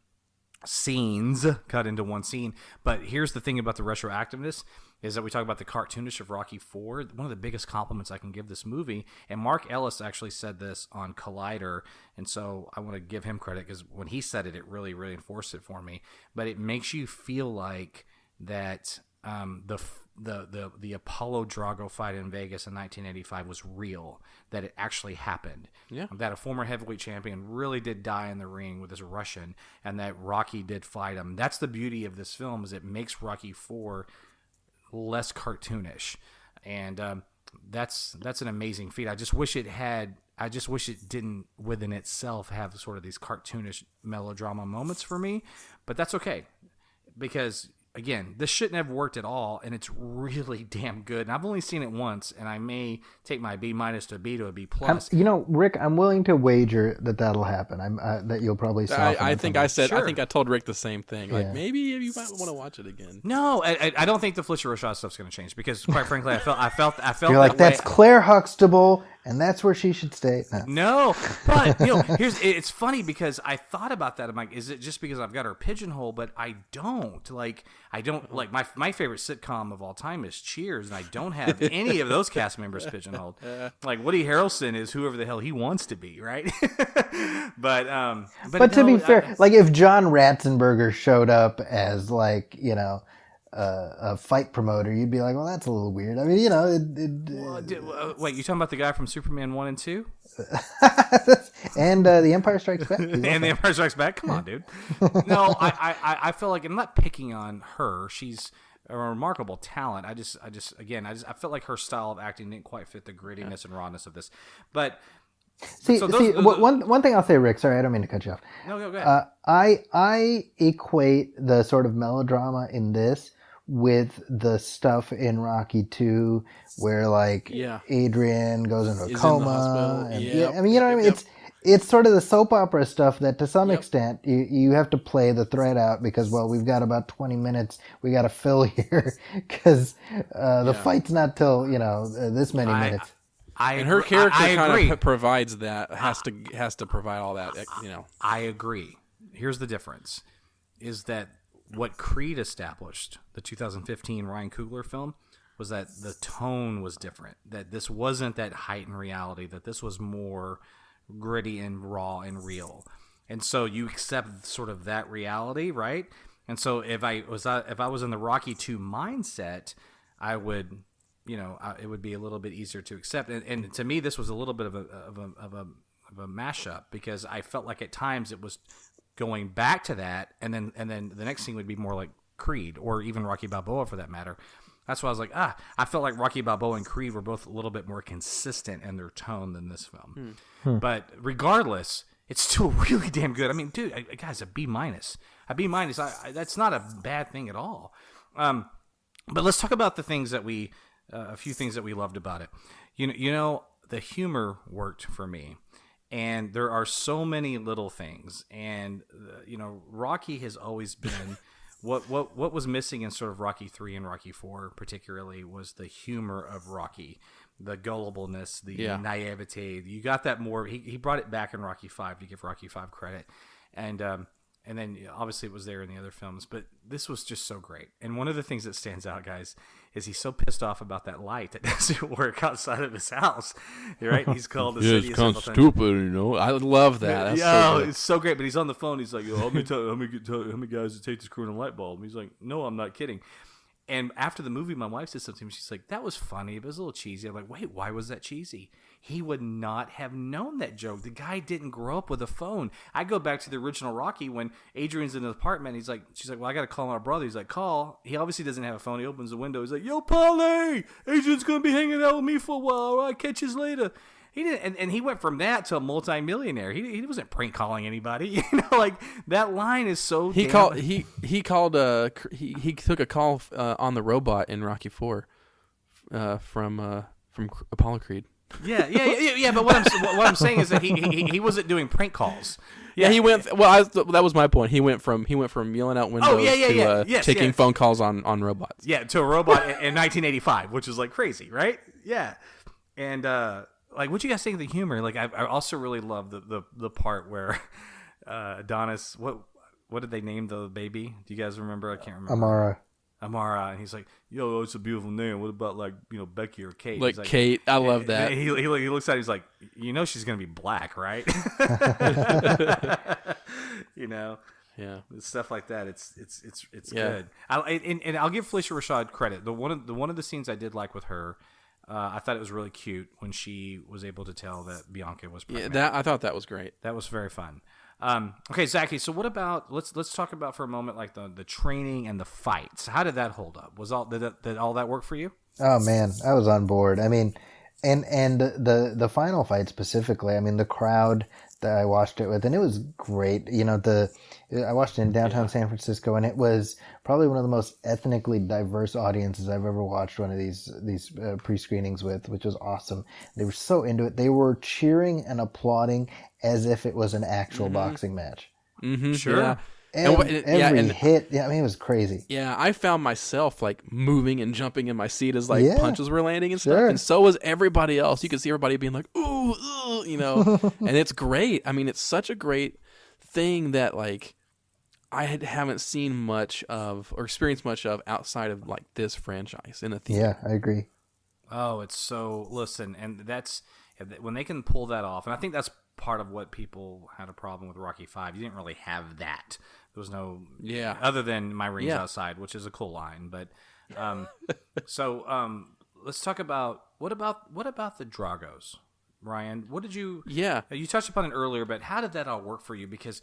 cut into one scene. But here's the thing about the retroactiveness is that we talk about the cartoonish of Rocky 4. One of the biggest compliments I can give this movie, and Mark Ellis actually said this on Collider, and so I want to give him credit because when he said it, it really reinforced it for me. But it makes you feel like that the Apollo Drago fight in Vegas in 1985 was real, that it actually happened. Yeah. That a former heavyweight champion really did die in the ring with this Russian, and that Rocky did fight him. That's the beauty of this film, is it makes Rocky 4 less cartoonish, and that's an amazing feat. I just wish it didn't within itself have sort of these cartoonish melodrama moments for me, but that's okay, because again, this shouldn't have worked at all, and it's really damn good. And I've only seen it once, and I may take my B- to a B to a B+. Rick, I'm willing to wager that'll happen. That you'll probably soften. I think I said. Sure. I think I told Rick the same thing. Maybe you might want to watch it again. No, I don't think the Fletcher Rashad stuff's going to change, because quite frankly, I felt. You're like, that's Claire Huxtable, and that's where she should stay. No, but it's funny because I thought about that. I'm like, is it just because I've got her pigeonhole? But I don't like my favorite sitcom of all time is Cheers, and I don't have any of those cast members pigeonholed. Like Woody Harrelson is whoever the hell he wants to be, right? but to be fair, if John Ratzenberger showed up as a fight promoter, you'd be like, well, that's a little weird. I mean, wait, you talking about the guy from Superman 1 and 2? And The Empire Strikes Back? And The Empire Strikes Back? Come on, dude. No, I feel like I'm not picking on her. She's a remarkable talent. I felt like her style of acting didn't quite fit the grittiness and rawness of this. But one thing I'll say, Rick, sorry, I don't mean to cut you off. No, go ahead. I equate the sort of melodrama in this with the stuff in Rocky 2 where Adrian goes into a coma. I mean, you know what I mean? It's sort of the soap opera stuff that to some extent you have to play the thread out because, well, we've got about 20 minutes we got to fill here because the fight's not till, this many minutes. And her character kind of provides that, has to provide all that, I agree. Here's the difference, is that what Creed established, the 2015 Ryan Coogler film, was that the tone was different, that this wasn't that heightened reality, that this was more gritty and raw and real. and so you accept sort of that reality, right? And so if I was in the Rocky 2 mindset, I would, it would be a little bit easier to accept. And to me, this was a little bit of a mashup, because I felt like at times it was going back to that, and then the next scene would be more like Creed, or even Rocky Balboa for that matter. That's why I was like, I felt like Rocky Balboa and Creed were both a little bit more consistent in their tone than this film. But regardless, it's still really damn good. I mean, dude, guys, a B-. A B-. That's not a bad thing at all. But let's talk about the things that a few things that we loved about it. The humor worked for me. And there are so many little things. And, Rocky has always been... What was missing in sort of Rocky 3 and Rocky 4 particularly was the humor of Rocky, the gullibleness, the naivete. You got that more. He brought it back in Rocky 5, to give Rocky 5 credit, and then obviously it was there in the other films. But this was just so great. And one of the things that stands out, guys, is he's so pissed off about that light that doesn't work outside of his house. Right? He's called the city. It's kind of stupid, I love that. That's it's so great. But he's on the phone. He's like, how many guys it take to screw in a light bulb? And he's like, no, I'm not kidding. And after the movie, my wife said something to me. She's like, that was funny, but it was a little cheesy. I'm like, wait, why was that cheesy? He would not have known that joke. The guy didn't grow up with a phone. I go back to the original Rocky when Adrian's in the apartment. She's like, well, I got to call my brother. He's like, call. He obviously doesn't have a phone. He opens the window. He's like, yo, Paulie, Adrian's going to be hanging out with me for a while. All right, catch you later. He didn't, and he went from that to a multimillionaire. He wasn't prank calling anybody. That line is so. He took a call on the robot in Rocky 4 from Apollo Creed. Yeah. But what I'm saying is that he wasn't doing prank calls. Yeah, he went. Well, that was my point. He went from yelling out windows to taking phone calls on robots. Yeah, to a robot in 1985, which is like crazy, right? Yeah, and. What you guys think of the humor? I also really love the part where Adonis, what did they name the baby? Do you guys remember? I can't remember. Amara, and he's like, "Yo, it's a beautiful name. What about Becky or Kate?" Like Kate, I love that. He looks at it, he's like, she's gonna be black, right? Yeah, stuff like that. It's good. And I'll give Felicia Rashad credit. One of the scenes I did like with her. I thought it was really cute when she was able to tell that Bianca was pregnant. Yeah, I thought that was great. That was very fun. Okay, Zaki. So what about let's talk about for a moment the training and the fights. How did that hold up? Did all that work for you? Oh man, I was on board. I mean, and the final fight specifically. I mean, the crowd that I watched it with, and it was great. I watched it in downtown San Francisco, and it was probably one of the most ethnically diverse audiences I've ever watched one of these pre-screenings with, which was awesome. They were so into it. They were cheering and applauding as if it was an actual boxing match. Mm-hmm, sure. Yeah. Every hit. Yeah, I mean, it was crazy. Yeah, I found myself moving and jumping in my seat as punches were landing and sure. stuff, and so was everybody else. You could see everybody being like, "Ooh, and it's great. I mean, it's such a great thing that I haven't seen much of or experienced much of outside of this franchise in a theater. Yeah, I agree. Oh, it's so and that's when they can pull that off, and I think that's part of what people had a problem with Rocky 5. You didn't really have that. There was no other than My Rings Outside, which is a cool line. But let's talk about what about the Dragos, Ryan? What did you? Yeah, you touched upon it earlier, but how did that all work for you? Because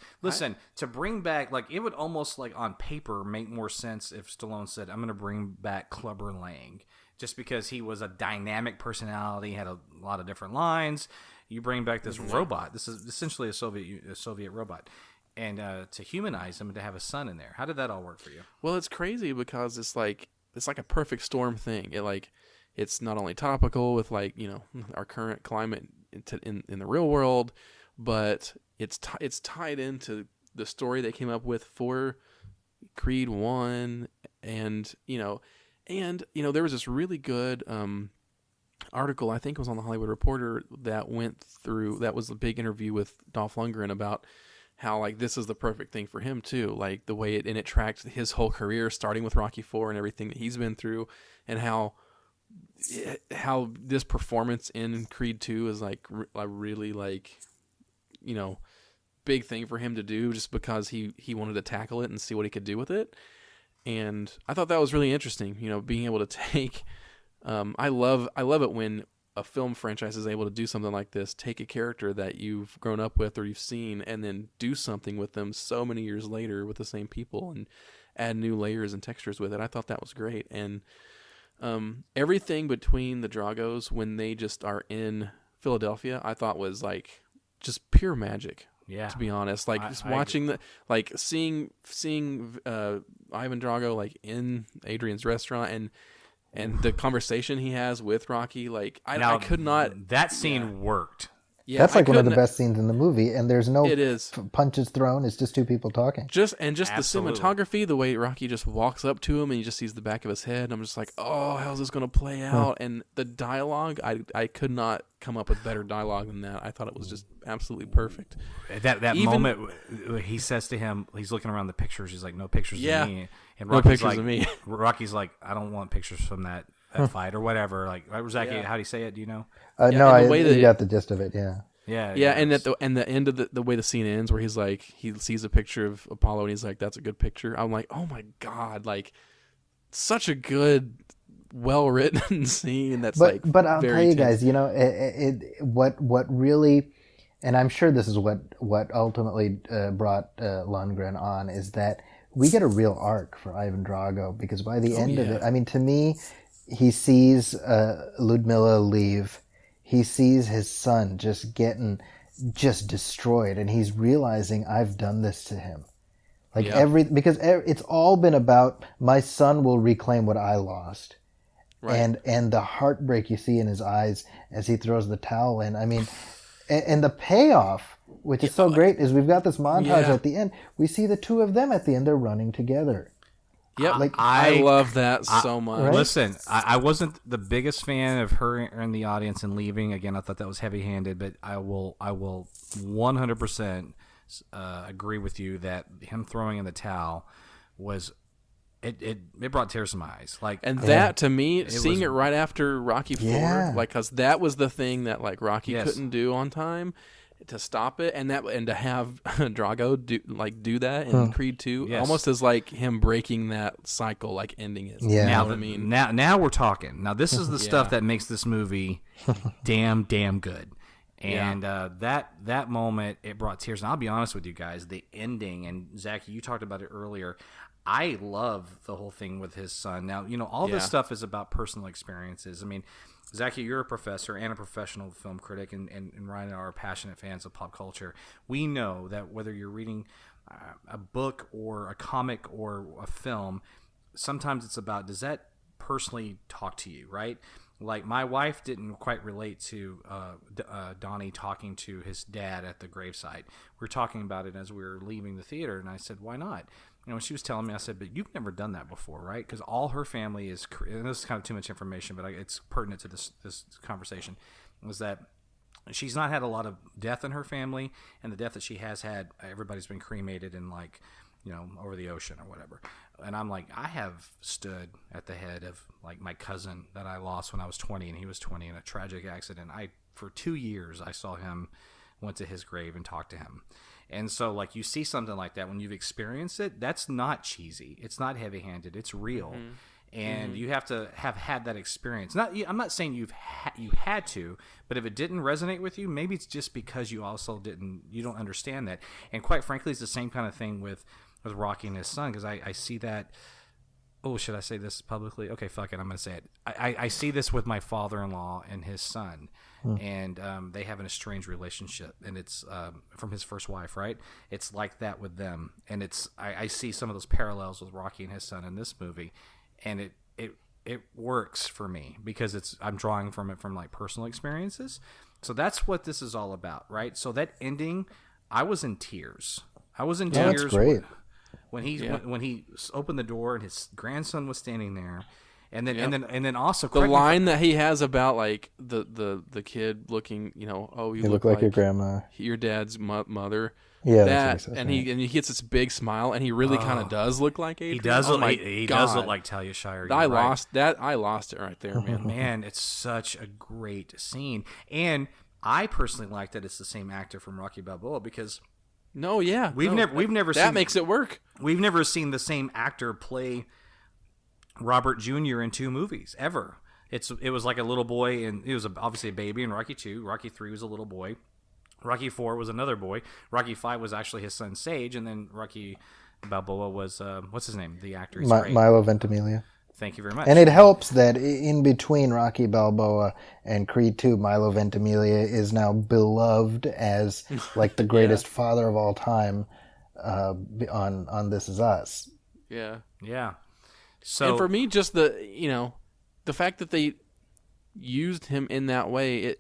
to bring back it would almost on paper make more sense if Stallone said, "I'm going to bring back Clubber Lang," just because he was a dynamic personality, had a lot of different lines. You bring back this robot. This is essentially a Soviet robot, and to humanize him and to have a son in there. How did that all work for you? Well, it's crazy because it's like a perfect storm thing. It's not only topical with our current climate in the real world, but it's tied into the story they came up with for Creed 1, and there was this really good article, I think it was on the Hollywood Reporter, that was a big interview with Dolph Lundgren about how this is the perfect thing for him too, the way it tracked his whole career starting with Rocky 4 and everything that he's been through, and how this performance in Creed 2 is really big thing for him to do, just because he wanted to tackle it and see what he could do with it. And I thought that was really interesting. Being able to take. I love it when a film franchise is able to do something like this, take a character that you've grown up with or you've seen, and then do something with them so many years later with the same people and add new layers and textures with it. I thought that was great. And everything between the Dragos when they just are in Philadelphia, I thought was like just pure magic. Yeah. To be honest, like just watching seeing Ivan Drago like in Adrian's restaurant and the conversation he has with Rocky, like I could not. That scene worked. Yeah, that's like one of the best scenes in the movie, and there's no punches thrown. It's just two people talking. Just the Absolutely. cinematography, the way Rocky just walks up to him and he just sees the back of his head. And I'm just like, oh, how's this going to play out? And the dialogue, I could not come up with better dialogue than that. I thought it was just absolutely perfect. That moment, he says to him, he's looking around the pictures. He's like, no pictures of me. And No Rocky's pictures like, of me. Rocky's like, I don't want pictures from that fight or whatever. Like, Zaki, how do you say it? Do you know? No, you got the gist of it. Yeah. Yeah, and at the end of the way the scene ends, where he's like, he sees a picture of Apollo and he's like, "That's a good picture." I'm like, "Oh my god!" Like, such a good, well written scene. But I'll tell you guys, what really, and I'm sure this is what ultimately brought Lundgren on, is that we get a real arc for Ivan Drago, because by the end of it, I mean, to me, he sees Ludmilla leave. He sees his son just getting destroyed, and he's realizing, I've done this to him. Because it's all been about, my son will reclaim what I lost. Right. And the heartbreak you see in his eyes as he throws the towel in. I mean, and the payoff, which is so great, is we've got this montage at the end. We see the two of them at the end. They're running together. Yep, I love that so much. Right? Listen, I wasn't the biggest fan of her in the audience and leaving. Again, I thought that was heavy-handed, but I will 100% agree with you that him throwing in the towel was it brought tears to my eyes. That to me, seeing it right after Rocky IV, because that was the thing that Rocky couldn't do on time. To stop it, and to have Drago do that in Creed 2, almost as him breaking that cycle, ending it. Yeah. Now, I mean, now we're talking. Now this is the stuff that makes this movie damn good. And that moment, it brought tears. And I'll be honest with you guys, the ending, and Zaki, you talked about it earlier. I love the whole thing with his son. Now, all this stuff is about personal experiences. I mean, Zaki, you're a professor and a professional film critic, and Ryan and I are passionate fans of pop culture. We know that whether you're reading a book or a comic or a film, sometimes it's about, does that personally talk to you, right? Like, my wife didn't quite relate to Donnie talking to his dad at the gravesite. We were talking about it as we were leaving the theater, and I said, why not? When she was telling me, I said, but you've never done that before, right? Because all her family is, and this is kind of too much information, but it's pertinent to this conversation, was that she's not had a lot of death in her family, and the death that she has had, everybody's been cremated in, over the ocean or whatever. And I'm like, I have stood at the head of, my cousin that I lost when I was 20, and he was 20 in a tragic accident. For 2 years, I saw him, went to his grave and talked to him. And so, you see something like that when you've experienced it, that's not cheesy. It's not heavy-handed. It's real. Mm-hmm. And you have to have had that experience. I'm not saying you had to, but if it didn't resonate with you, maybe it's just because you also you don't understand that. And quite frankly, it's the same kind of thing with Rocky and his son, because I see that. Oh, should I say this publicly? Okay, fuck it. I'm going to say it. I see this with my father-in-law and his son, and they have an estranged relationship, and it's from his first wife, right? It's like that with them, and I see some of those parallels with Rocky and his son in this movie, and it works for me because I'm drawing from it from personal experiences. So that's what this is all about, right? So that ending, I was in tears. That's great. When he opened the door and his grandson was standing there, and then also the line that he has about the kid looking, you look like your grandma, your dad's mother. Yeah, that and he gets this big smile, and he really kind of does look like Adrian. He does does look like Talia Shire. I lost it right there, man. Man, it's such a great scene, and I personally like that it's the same actor from Rocky Balboa, because No, yeah, we've never that seen, makes it work. We've never seen the same actor play Robert Jr. in 2 movies ever. It was like a little boy, and he was obviously a baby in Rocky 2. Rocky 3 was a little boy. Rocky 4 was another boy. Rocky 5 was actually his son Sage, and then Rocky Balboa was what's his name? The actor. He's great. Milo Ventimiglia. Thank you very much. And it helps that in between Rocky Balboa and Creed 2, Milo Ventimiglia is now beloved as like the greatest father of all time on This Is Us. Yeah. Yeah. So And for me, just the fact that they used him in that way,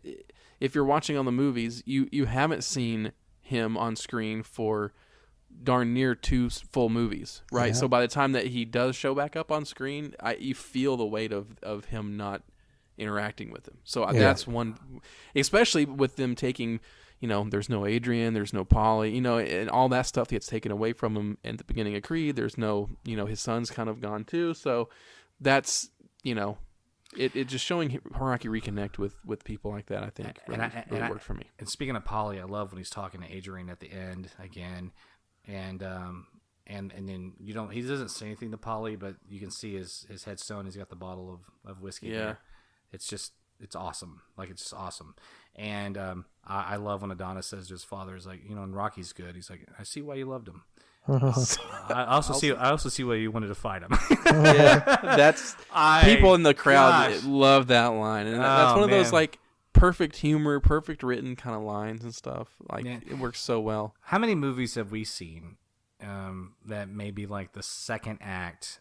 if you're watching on the movies, you haven't seen him on screen for darn near 2 full movies, right? Yeah. So by the time that he does show back up on screen, you feel the weight of him not interacting with him. So that's one, especially with them taking, there's no Adrian, there's no Paulie, and all that stuff gets taken away from him at the beginning of Creed. There's no, his son's kind of gone too. So that's, it just showing Rocky reconnect with people like that, I think, really worked for me. And speaking of Paulie, I love when he's talking to Adrian at the end again. And then he doesn't say anything to Polly, but you can see his headstone. He's got the bottle of whiskey there. It's awesome. Like, it's just awesome. And I love when Adonis says to his father, "Is like, and Rocky's good." He's like, "I see why you loved him." I also see why you wanted to fight him. That's people in the crowd love that line, and that's one of those like perfect humor, perfect written kind of lines and stuff. Like, it works so well. How many movies have we seen that maybe like the second act,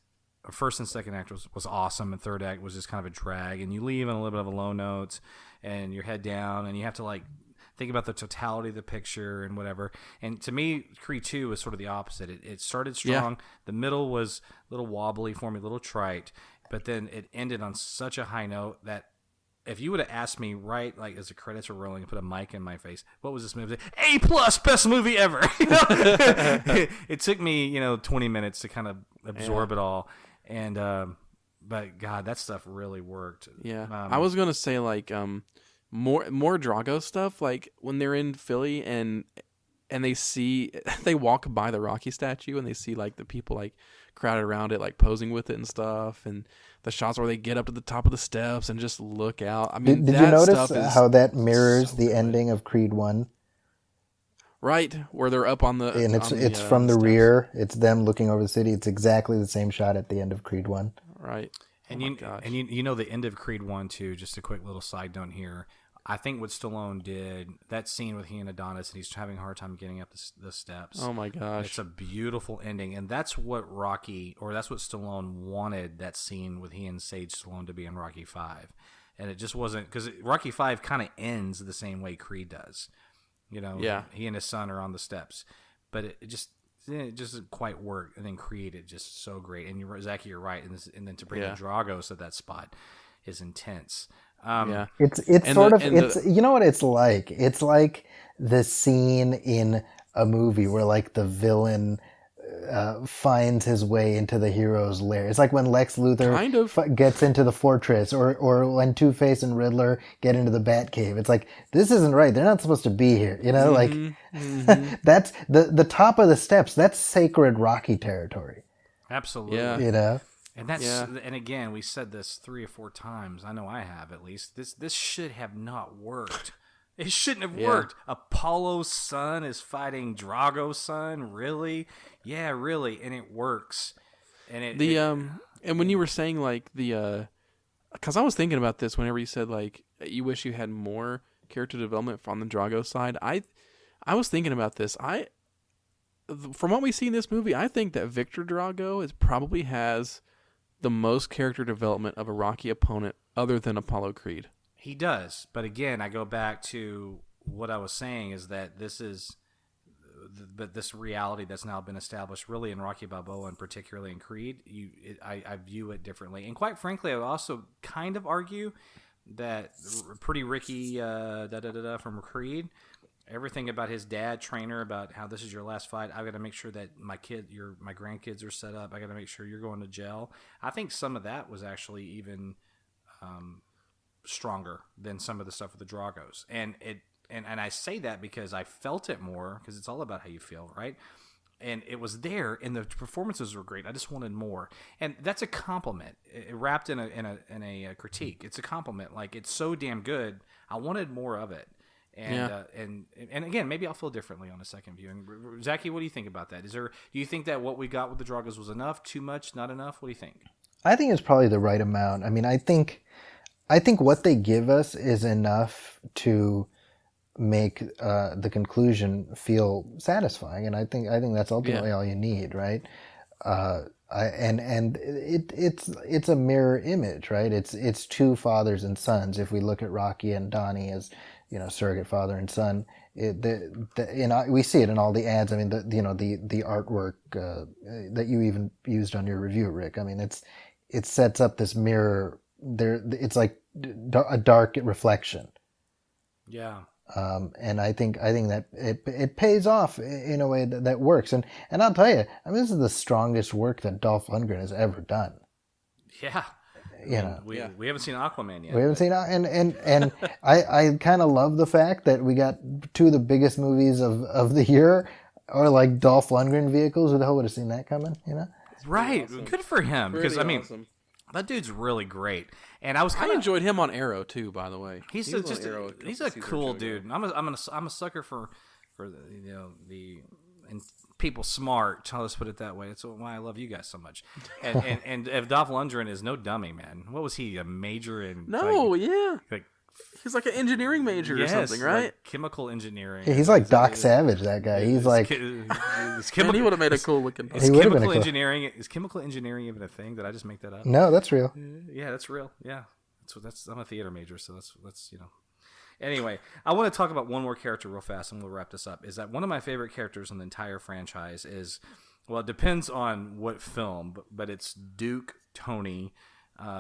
first and second act was awesome, and third act was just kind of a drag, and you leave on a little bit of a low note, and your head down, and you have to like think about the totality of the picture and whatever. And to me, Creed 2 was sort of the opposite. It started strong. Yeah. The middle was a little wobbly for me, a little trite, but then it ended on such a high note that if you would have asked me right, like as the credits were rolling and put a mic in my face, what was this movie? A+, best movie ever. It took me, 20 minutes to kind of absorb it all. And, but God, that stuff really worked. Yeah. I was going to say like, more Drago stuff, like when they're in Philly and they walk by the Rocky statue and they see like the people like crowded around it, like posing with it and stuff, and the shots where they get up to the top of the steps and just look out. I mean, did you notice how that mirrors the ending of Creed 1? Right, where they're up on the and it's from the rear. It's them looking over the city. It's exactly the same shot at the end of Creed 1. Right. And the end of Creed 1 too, just a quick little side note here. I think what Stallone did, that scene with he and Adonis, and he's having a hard time getting up the steps. Oh my gosh. It's a beautiful ending. And that's what that's what Stallone wanted that scene with he and Sage Stallone to be in Rocky 5. And it just wasn't, because Rocky 5 kind of ends the same way Creed does. He and his son are on the steps. But it just doesn't quite work. And then Creed, it just so great. And Zaki, you're right. And then to bring in Dragos at that spot is intense. It's you know what it's like? It's like the scene in a movie where like the villain finds his way into the hero's lair. It's like when Lex Luthor gets into the fortress, or when Two-Face and Riddler get into the Batcave. It's like, this isn't right. They're not supposed to be here. That's the top of the steps. That's sacred Rocky territory. Absolutely. Yeah. And and again, we said this 3 or 4 times. I know I have, at least. This should have not worked. It shouldn't have worked. Apollo's son is fighting Drago's son. Really? Yeah, really. And it works. And and when you were saying like because I was thinking about this whenever you said like you wish you had more character development from the Drago side. I was thinking about this. From what we see in this movie, I think that Victor Drago probably has the most character development of a Rocky opponent other than Apollo Creed. He does, but again, I go back to what I was saying is that this reality that's now been established really in Rocky Balboa and particularly in Creed, I view it differently. And quite frankly, I would also kind of argue that Pretty Ricky from Creed, everything about his dad, trainer, about how this is your last fight. I've got to make sure that my grandkids are set up. I got to make sure you're going to jail. I think some of that was actually even stronger than some of the stuff with the Dragos. And and I say that because I felt it more, because it's all about how you feel, right? And it was there, and the performances were great. I just wanted more, and that's a compliment wrapped in a critique. It's a compliment. Like, it's so damn good. I wanted more of it, and again, maybe I'll feel differently on a second viewing. Zaki, what do you think about that? Do you think that what we got with the Dragas was enough, too much, not enough? What do you think? I think it's probably the right amount. I mean, I think what they give us is enough to make the conclusion feel satisfying, and I think that's ultimately all you need, right? It's a mirror image, right? It's two fathers and sons. If we look at Rocky and Donnie as, you know, surrogate father and son, we see it in all the ads. I mean, the artwork that you even used on your review, Rick. I mean, it sets up this mirror there. It's like a dark reflection. Yeah. And I think that it pays off in a way that works. And I'll tell you, I mean, this is the strongest work that Dolph Lundgren has ever done. Yeah. You know, we haven't seen Aquaman yet. We haven't seen and I kind of love the fact that we got two of the biggest movies of the year are like Dolph Lundgren vehicles. Who the hell would have seen that coming? You know, right? Awesome. Good for him, because I mean, awesome. That dude's really great. And I enjoyed him on Arrow too, by the way. He's a cool dude. I'm a sucker for the and people smart. Let's put it that way. That's why I love you guys so much. And if Dolph Lundgren is no dummy, man. What was he, a major in? He's like an engineering major or something, right? Like chemical engineering. Yeah, he's like Doc Savage. That guy. He's like. He would have made a cool looking. Is chemical engineering even a thing? Did I just make that up? No, that's real. Yeah, that's real. Yeah, I'm a theater major, so that's you know. Anyway, I want to talk about one more character real fast, and we'll wrap this up. Is that one of my favorite characters in the entire franchise is, well, it depends on what film, but it's Duke Tony,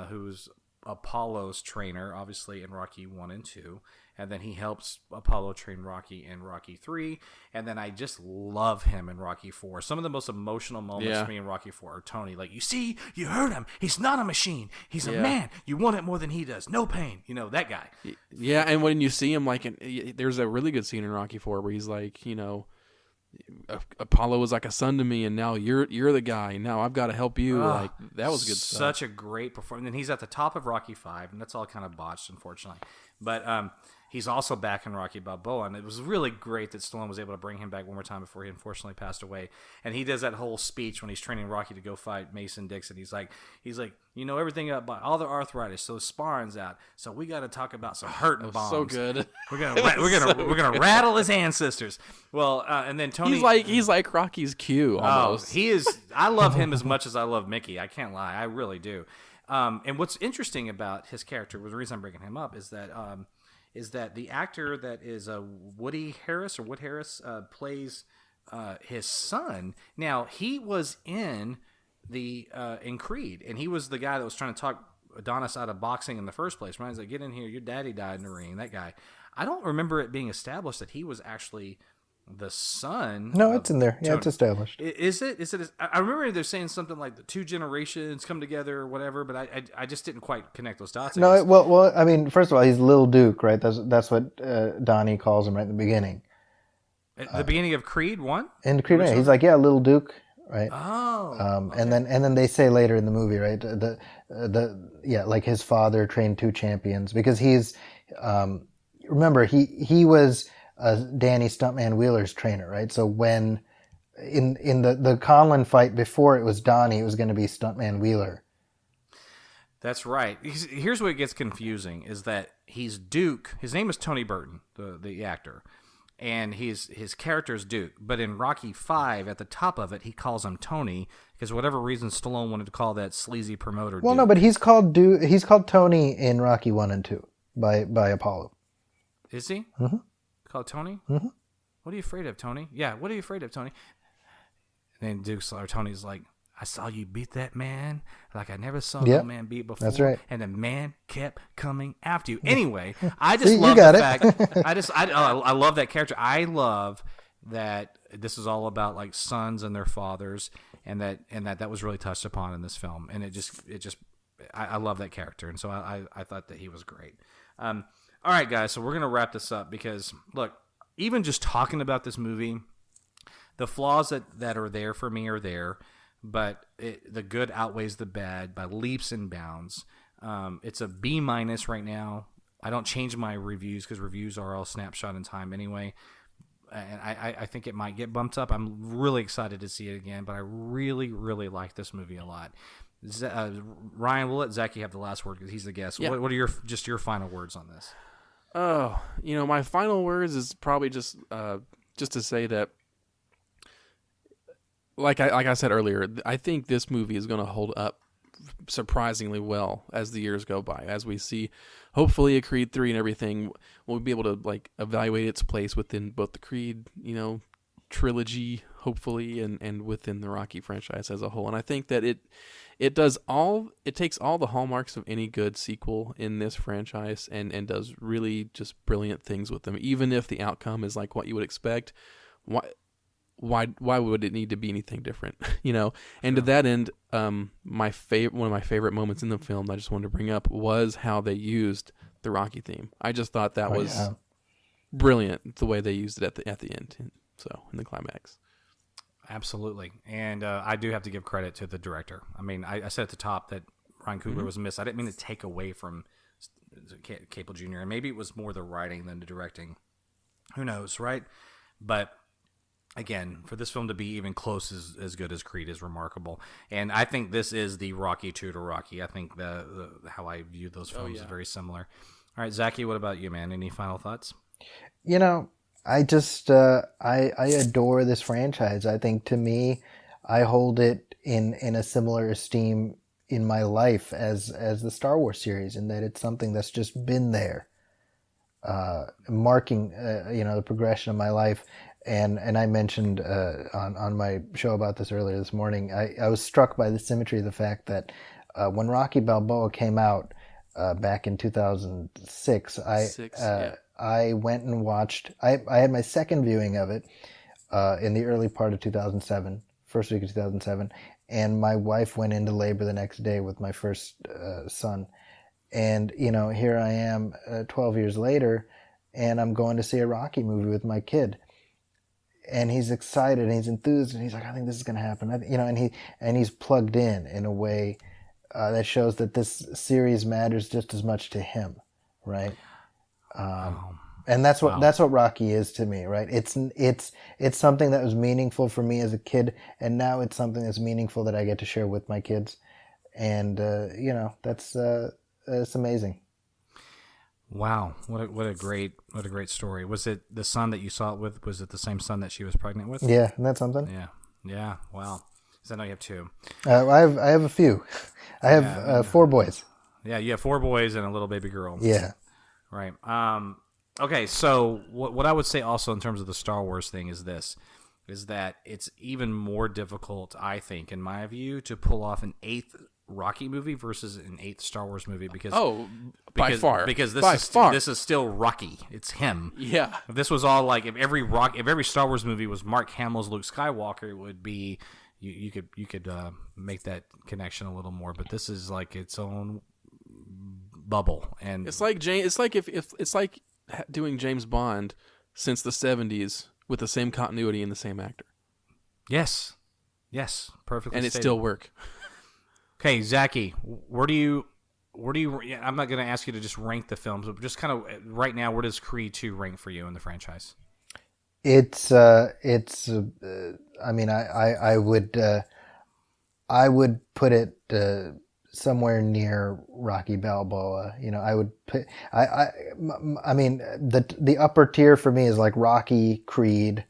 who's Apollo's trainer, obviously in Rocky 1 and 2, and then he helps Apollo train Rocky in Rocky 3, and then I just love him in Rocky 4. Some of the most emotional moments for me in Rocky 4 are Tony, like, you see, you heard him, he's not a machine, he's a man, you want it more than he does, no pain, you know, that guy. Yeah, and when you see him, like, there's a really good scene in Rocky 4 where he's like, you know, Apollo was like a son to me, and now you're the guy. Now I've got to help you. Like, that was good stuff. Such a great performance. And he's at the top of Rocky 5, and that's all kind of botched, unfortunately. But he's also back in Rocky Balboa, and it was really great that Stallone was able to bring him back one more time before he unfortunately passed away. And he does that whole speech when he's training Rocky to go fight Mason Dixon. He's like, you know everything about all the arthritis, so sparring's out. So we got to talk about some hurting bombs. So good. We're gonna rattle his ancestors. Well, and then Tony, he's like Rocky's Q almost. He is. I love him as much as I love Mickey. I can't lie. I really do. And what's interesting about his character, the reason I'm bringing him up, is that the actor that is Wood Harris plays his son. Now, he was in in Creed, and he was the guy that was trying to talk Adonis out of boxing in the first place. Right? He's like, get in here, your daddy died in the ring. That guy. I don't remember it being established that he was actually the son. No, it's in there. Yeah, it's established. Is it? I remember they're saying something like the two generations come together or whatever, but I just didn't quite connect those dots. No, well, I mean, first of all, he's Little Duke, right? That's what Donnie calls him right in the beginning. At the beginning of Creed 1? In Creed 1, he's like, yeah, Little Duke, right? Oh. Okay. And then they say later in the movie, right? Like his father trained two champions, because he's remember he was Danny Stuntman Wheeler's trainer, right? So when in the Conlon fight before it was Donnie, it was going to be Stuntman Wheeler. That's right. Here's what gets confusing is that he's Duke. His name is Tony Burton, the actor, and his character is Duke. But in Rocky 5, at the top of it, he calls him Tony because whatever reason Stallone wanted to call that sleazy promoter. Well, Duke. No, but he's called Duke. He's called Tony in Rocky 1 and 2 by Apollo. Is he? Mm-hmm. Called Tony? Mm-hmm. What are you afraid of, Tony? Yeah, what are you afraid of, Tony? And then Tony's like, I saw you beat that man like I never saw no man beat before. That's right. And the man kept coming after you. Anyway, I just love the fact. I love that character. I love that this is all about like sons and their fathers, and that was really touched upon in this film. And I love that character, and so I thought that he was great. All right, guys, so we're going to wrap this up because, look, even just talking about this movie, the flaws that are there for me are there, but the good outweighs the bad by leaps and bounds. It's a B- right now. I don't change my reviews because reviews are all snapshot in time anyway. And I think it might get bumped up. I'm really excited to see it again, but I really, really like this movie a lot. Ryan, we'll let Zaki have the last word because he's the guest. Yeah. What are your final words on this? Oh, my final words is probably just to say that, like I said earlier, I think this movie is going to hold up surprisingly well as the years go by. As we see, hopefully, a Creed 3 and everything, we'll be able to evaluate its place within both the Creed, trilogy, hopefully, and within the Rocky franchise as a whole. And I think that it takes all the hallmarks of any good sequel in this franchise and does really just brilliant things with them. Even if the outcome is like what you would expect, why would it need to be anything different? And to that end, one of my favorite moments in the film that I just wanted to bring up was how they used the Rocky theme. I just thought that was brilliant, the way they used it at the end. So in the climax. Absolutely. And I do have to give credit to the director. I mean, I said at the top that Ryan Coogler was missed. I didn't mean to take away from Capel Jr. And maybe it was more the writing than the directing. Who knows, right? But again, for this film to be even close as good as Creed is remarkable. And I think this is the Rocky 2 to Rocky. I think the how I view those films is very similar. All right, Zaki, what about you, man? Any final thoughts? I just I adore this franchise. I think, to me, I hold it in a similar esteem in my life as the Star Wars series, in that it's something that's just been there, marking the progression of my life. And I mentioned on my show about this earlier this morning, I was struck by the symmetry of the fact that when Rocky Balboa came out back in 2006, I went and watched. I had my second viewing of it in the early part of 2007, first week of 2007, and my wife went into labor the next day with my first son. And here I am 12 years later, and I'm going to see a Rocky movie with my kid. And he's excited and he's enthused and he's like, I think this is going to happen. And he's plugged in a way that shows that this series matters just as much to him, right? And that's what Rocky is to me, right? It's something that was meaningful for me as a kid, and now it's something that's meaningful that I get to share with my kids, and that's it's amazing. Wow, what a great story. Was it the son that you saw it with? Was it the same son that she was pregnant with? Yeah, isn't that something? Yeah. Wow. Because I know you have two. I have a few. I have 4 boys. Yeah, you have 4 boys and a little baby girl. Yeah. Right. Okay, so what I would say also in terms of the Star Wars thing is that it's even more difficult, I think, in my view, to pull off an 8th Rocky movie versus an 8th Star Wars movie because by far this is still Rocky. It's him. Yeah. If this was all like if every Star Wars movie was Mark Hamill's Luke Skywalker, it would be you could make that connection a little more. But this is like its own bubble, and it's like it's like doing James Bond since the 70s with the same continuity and the same actor. Yes, perfectly. And it stated. still work. Okay, Zaki, where do you? I'm not going to ask you to just rank the films, but just kind of right now, where does Creed 2 rank for you in the franchise? It's. I mean, I would put it somewhere near Rocky Balboa. I would put. I mean, the upper tier for me is like Rocky, Creed,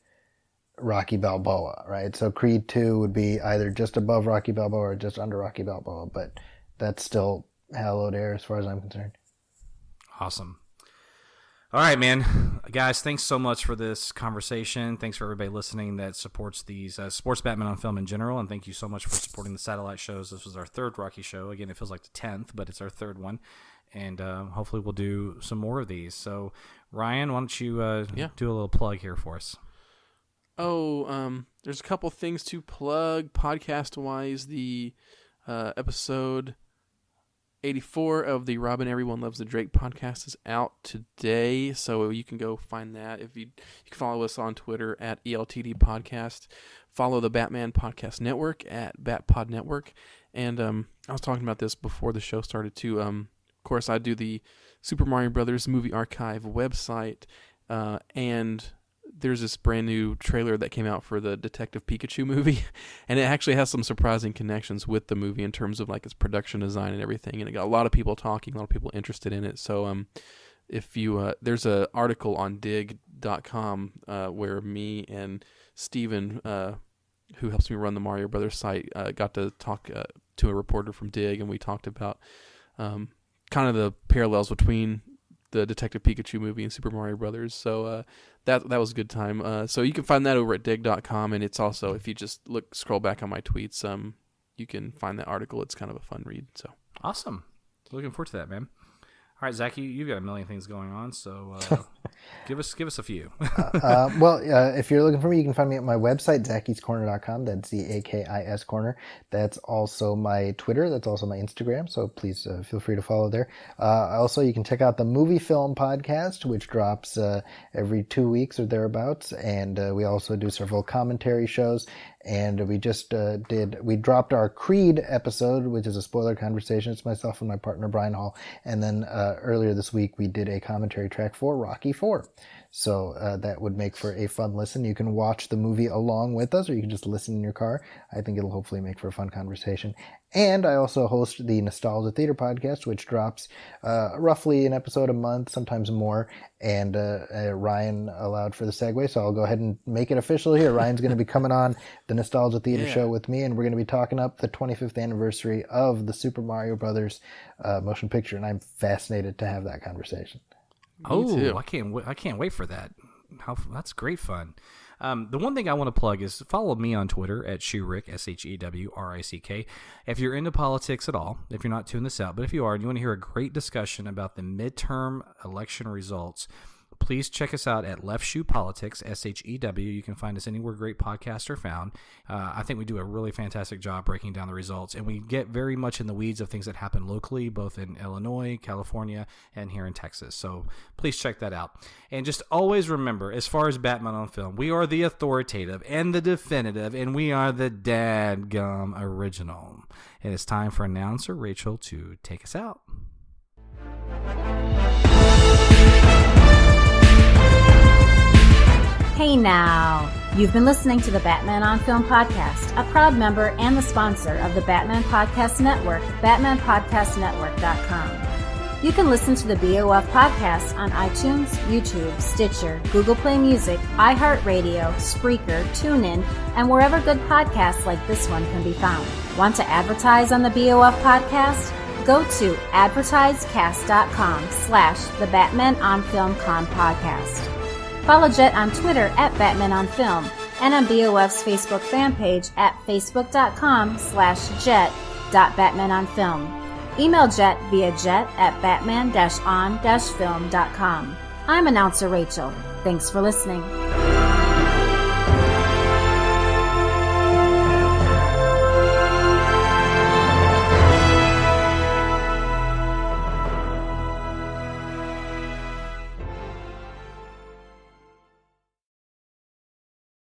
Rocky Balboa, right? So Creed 2 would be either just above Rocky Balboa or just under Rocky Balboa, but that's still hallowed air as far as I'm concerned. Awesome. All right, man. Guys, thanks so much for this conversation. Thanks for everybody listening that supports these Sports Batman on Film in general, and thank you so much for supporting the satellite shows. This was our 3rd Rocky show. Again, it feels like the 10th, but it's our 3rd one, and hopefully we'll do some more of these. So, Ryan, why don't you do a little plug here for us? There's a couple things to plug podcast-wise. The episode 84 of the Robin Everyone Loves the Drake podcast is out today, so you can go find that. You can follow us on Twitter at ELTD Podcast. Follow the Batman Podcast Network at BatPod Network. And I was talking about this before the show started too. Of course, I do the Super Mario Brothers Movie Archive website, and there's this brand new trailer that came out for the Detective Pikachu movie, and it actually has some surprising connections with the movie in terms of like its production design and everything, and it got a lot of people talking, a lot of people interested in it. So if you there's an article on dig.com where me and Steven, who helps me run the Mario Brothers site, got to talk to a reporter from Dig, and we talked about kind of the parallels between the Detective Pikachu movie and Super Mario Brothers. So that was a good time. So you can find that over at dig.com, and it's also, if you just scroll back on my tweets, you can find that article. It's kind of a fun read. So awesome. Looking forward to that, man. All right, Zach, you've got a million things going on, so give us a few. If you're looking for me, you can find me at my website, zakiscorner.com. That's ZAKIS Corner. That's also my Twitter. That's also my Instagram, so please feel free to follow there. Also, you can check out the Movie Film Podcast, which drops every 2 weeks or thereabouts, and we also do several commentary shows. And we just we dropped our Creed episode, which is a spoiler conversation. It's myself and my partner, Brian Hall. And then earlier this week, we did a commentary track for Rocky IV. So that would make for a fun listen. You can watch the movie along with us, or you can just listen in your car. I think it'll hopefully make for a fun conversation. And I also host the Nostalgia Theater podcast, which drops roughly an episode a month, sometimes more. And Ryan allowed for the segue, so I'll go ahead and make it official here. Ryan's going to be coming on the Nostalgia Theater show with me, and we're going to be talking up the 25th anniversary of the Super Mario Brothers motion picture, and I'm fascinated to have that conversation. Oh, I can't wait for that. That's great fun. The one thing I want to plug is follow me on Twitter at ShewRick, ShewRick. If you're into politics at all, if you're not tuning this out, but if you are and you want to hear a great discussion about the midterm election results, please check us out at Left Shoe Politics, SHEW. You can find us anywhere great podcasts are found. I think we do a really fantastic job breaking down the results, and we get very much in the weeds of things that happen locally, both in Illinois, California, and here in Texas. So please check that out. And just always remember, as far as Batman on Film, we are the authoritative and the definitive, and we are the dadgum original. And it's time for announcer Rachel to take us out. Hey now! You've been listening to the Batman on Film podcast, a proud member and the sponsor of the Batman Podcast Network, batmanpodcastnetwork.com. You can listen to the BOF podcast on iTunes, YouTube, Stitcher, Google Play Music, iHeartRadio, Spreaker, TuneIn, and wherever good podcasts like this one can be found. Want to advertise on the BOF podcast? Go to advertisecast.com/the Batman on Film Con podcast. Follow Jet on Twitter at Batman on Film and on BOF's Facebook fan page at facebook.com/jet.batmanonfilm. Email Jet via jet@batman-on-film.com. I'm announcer Rachel. Thanks for listening.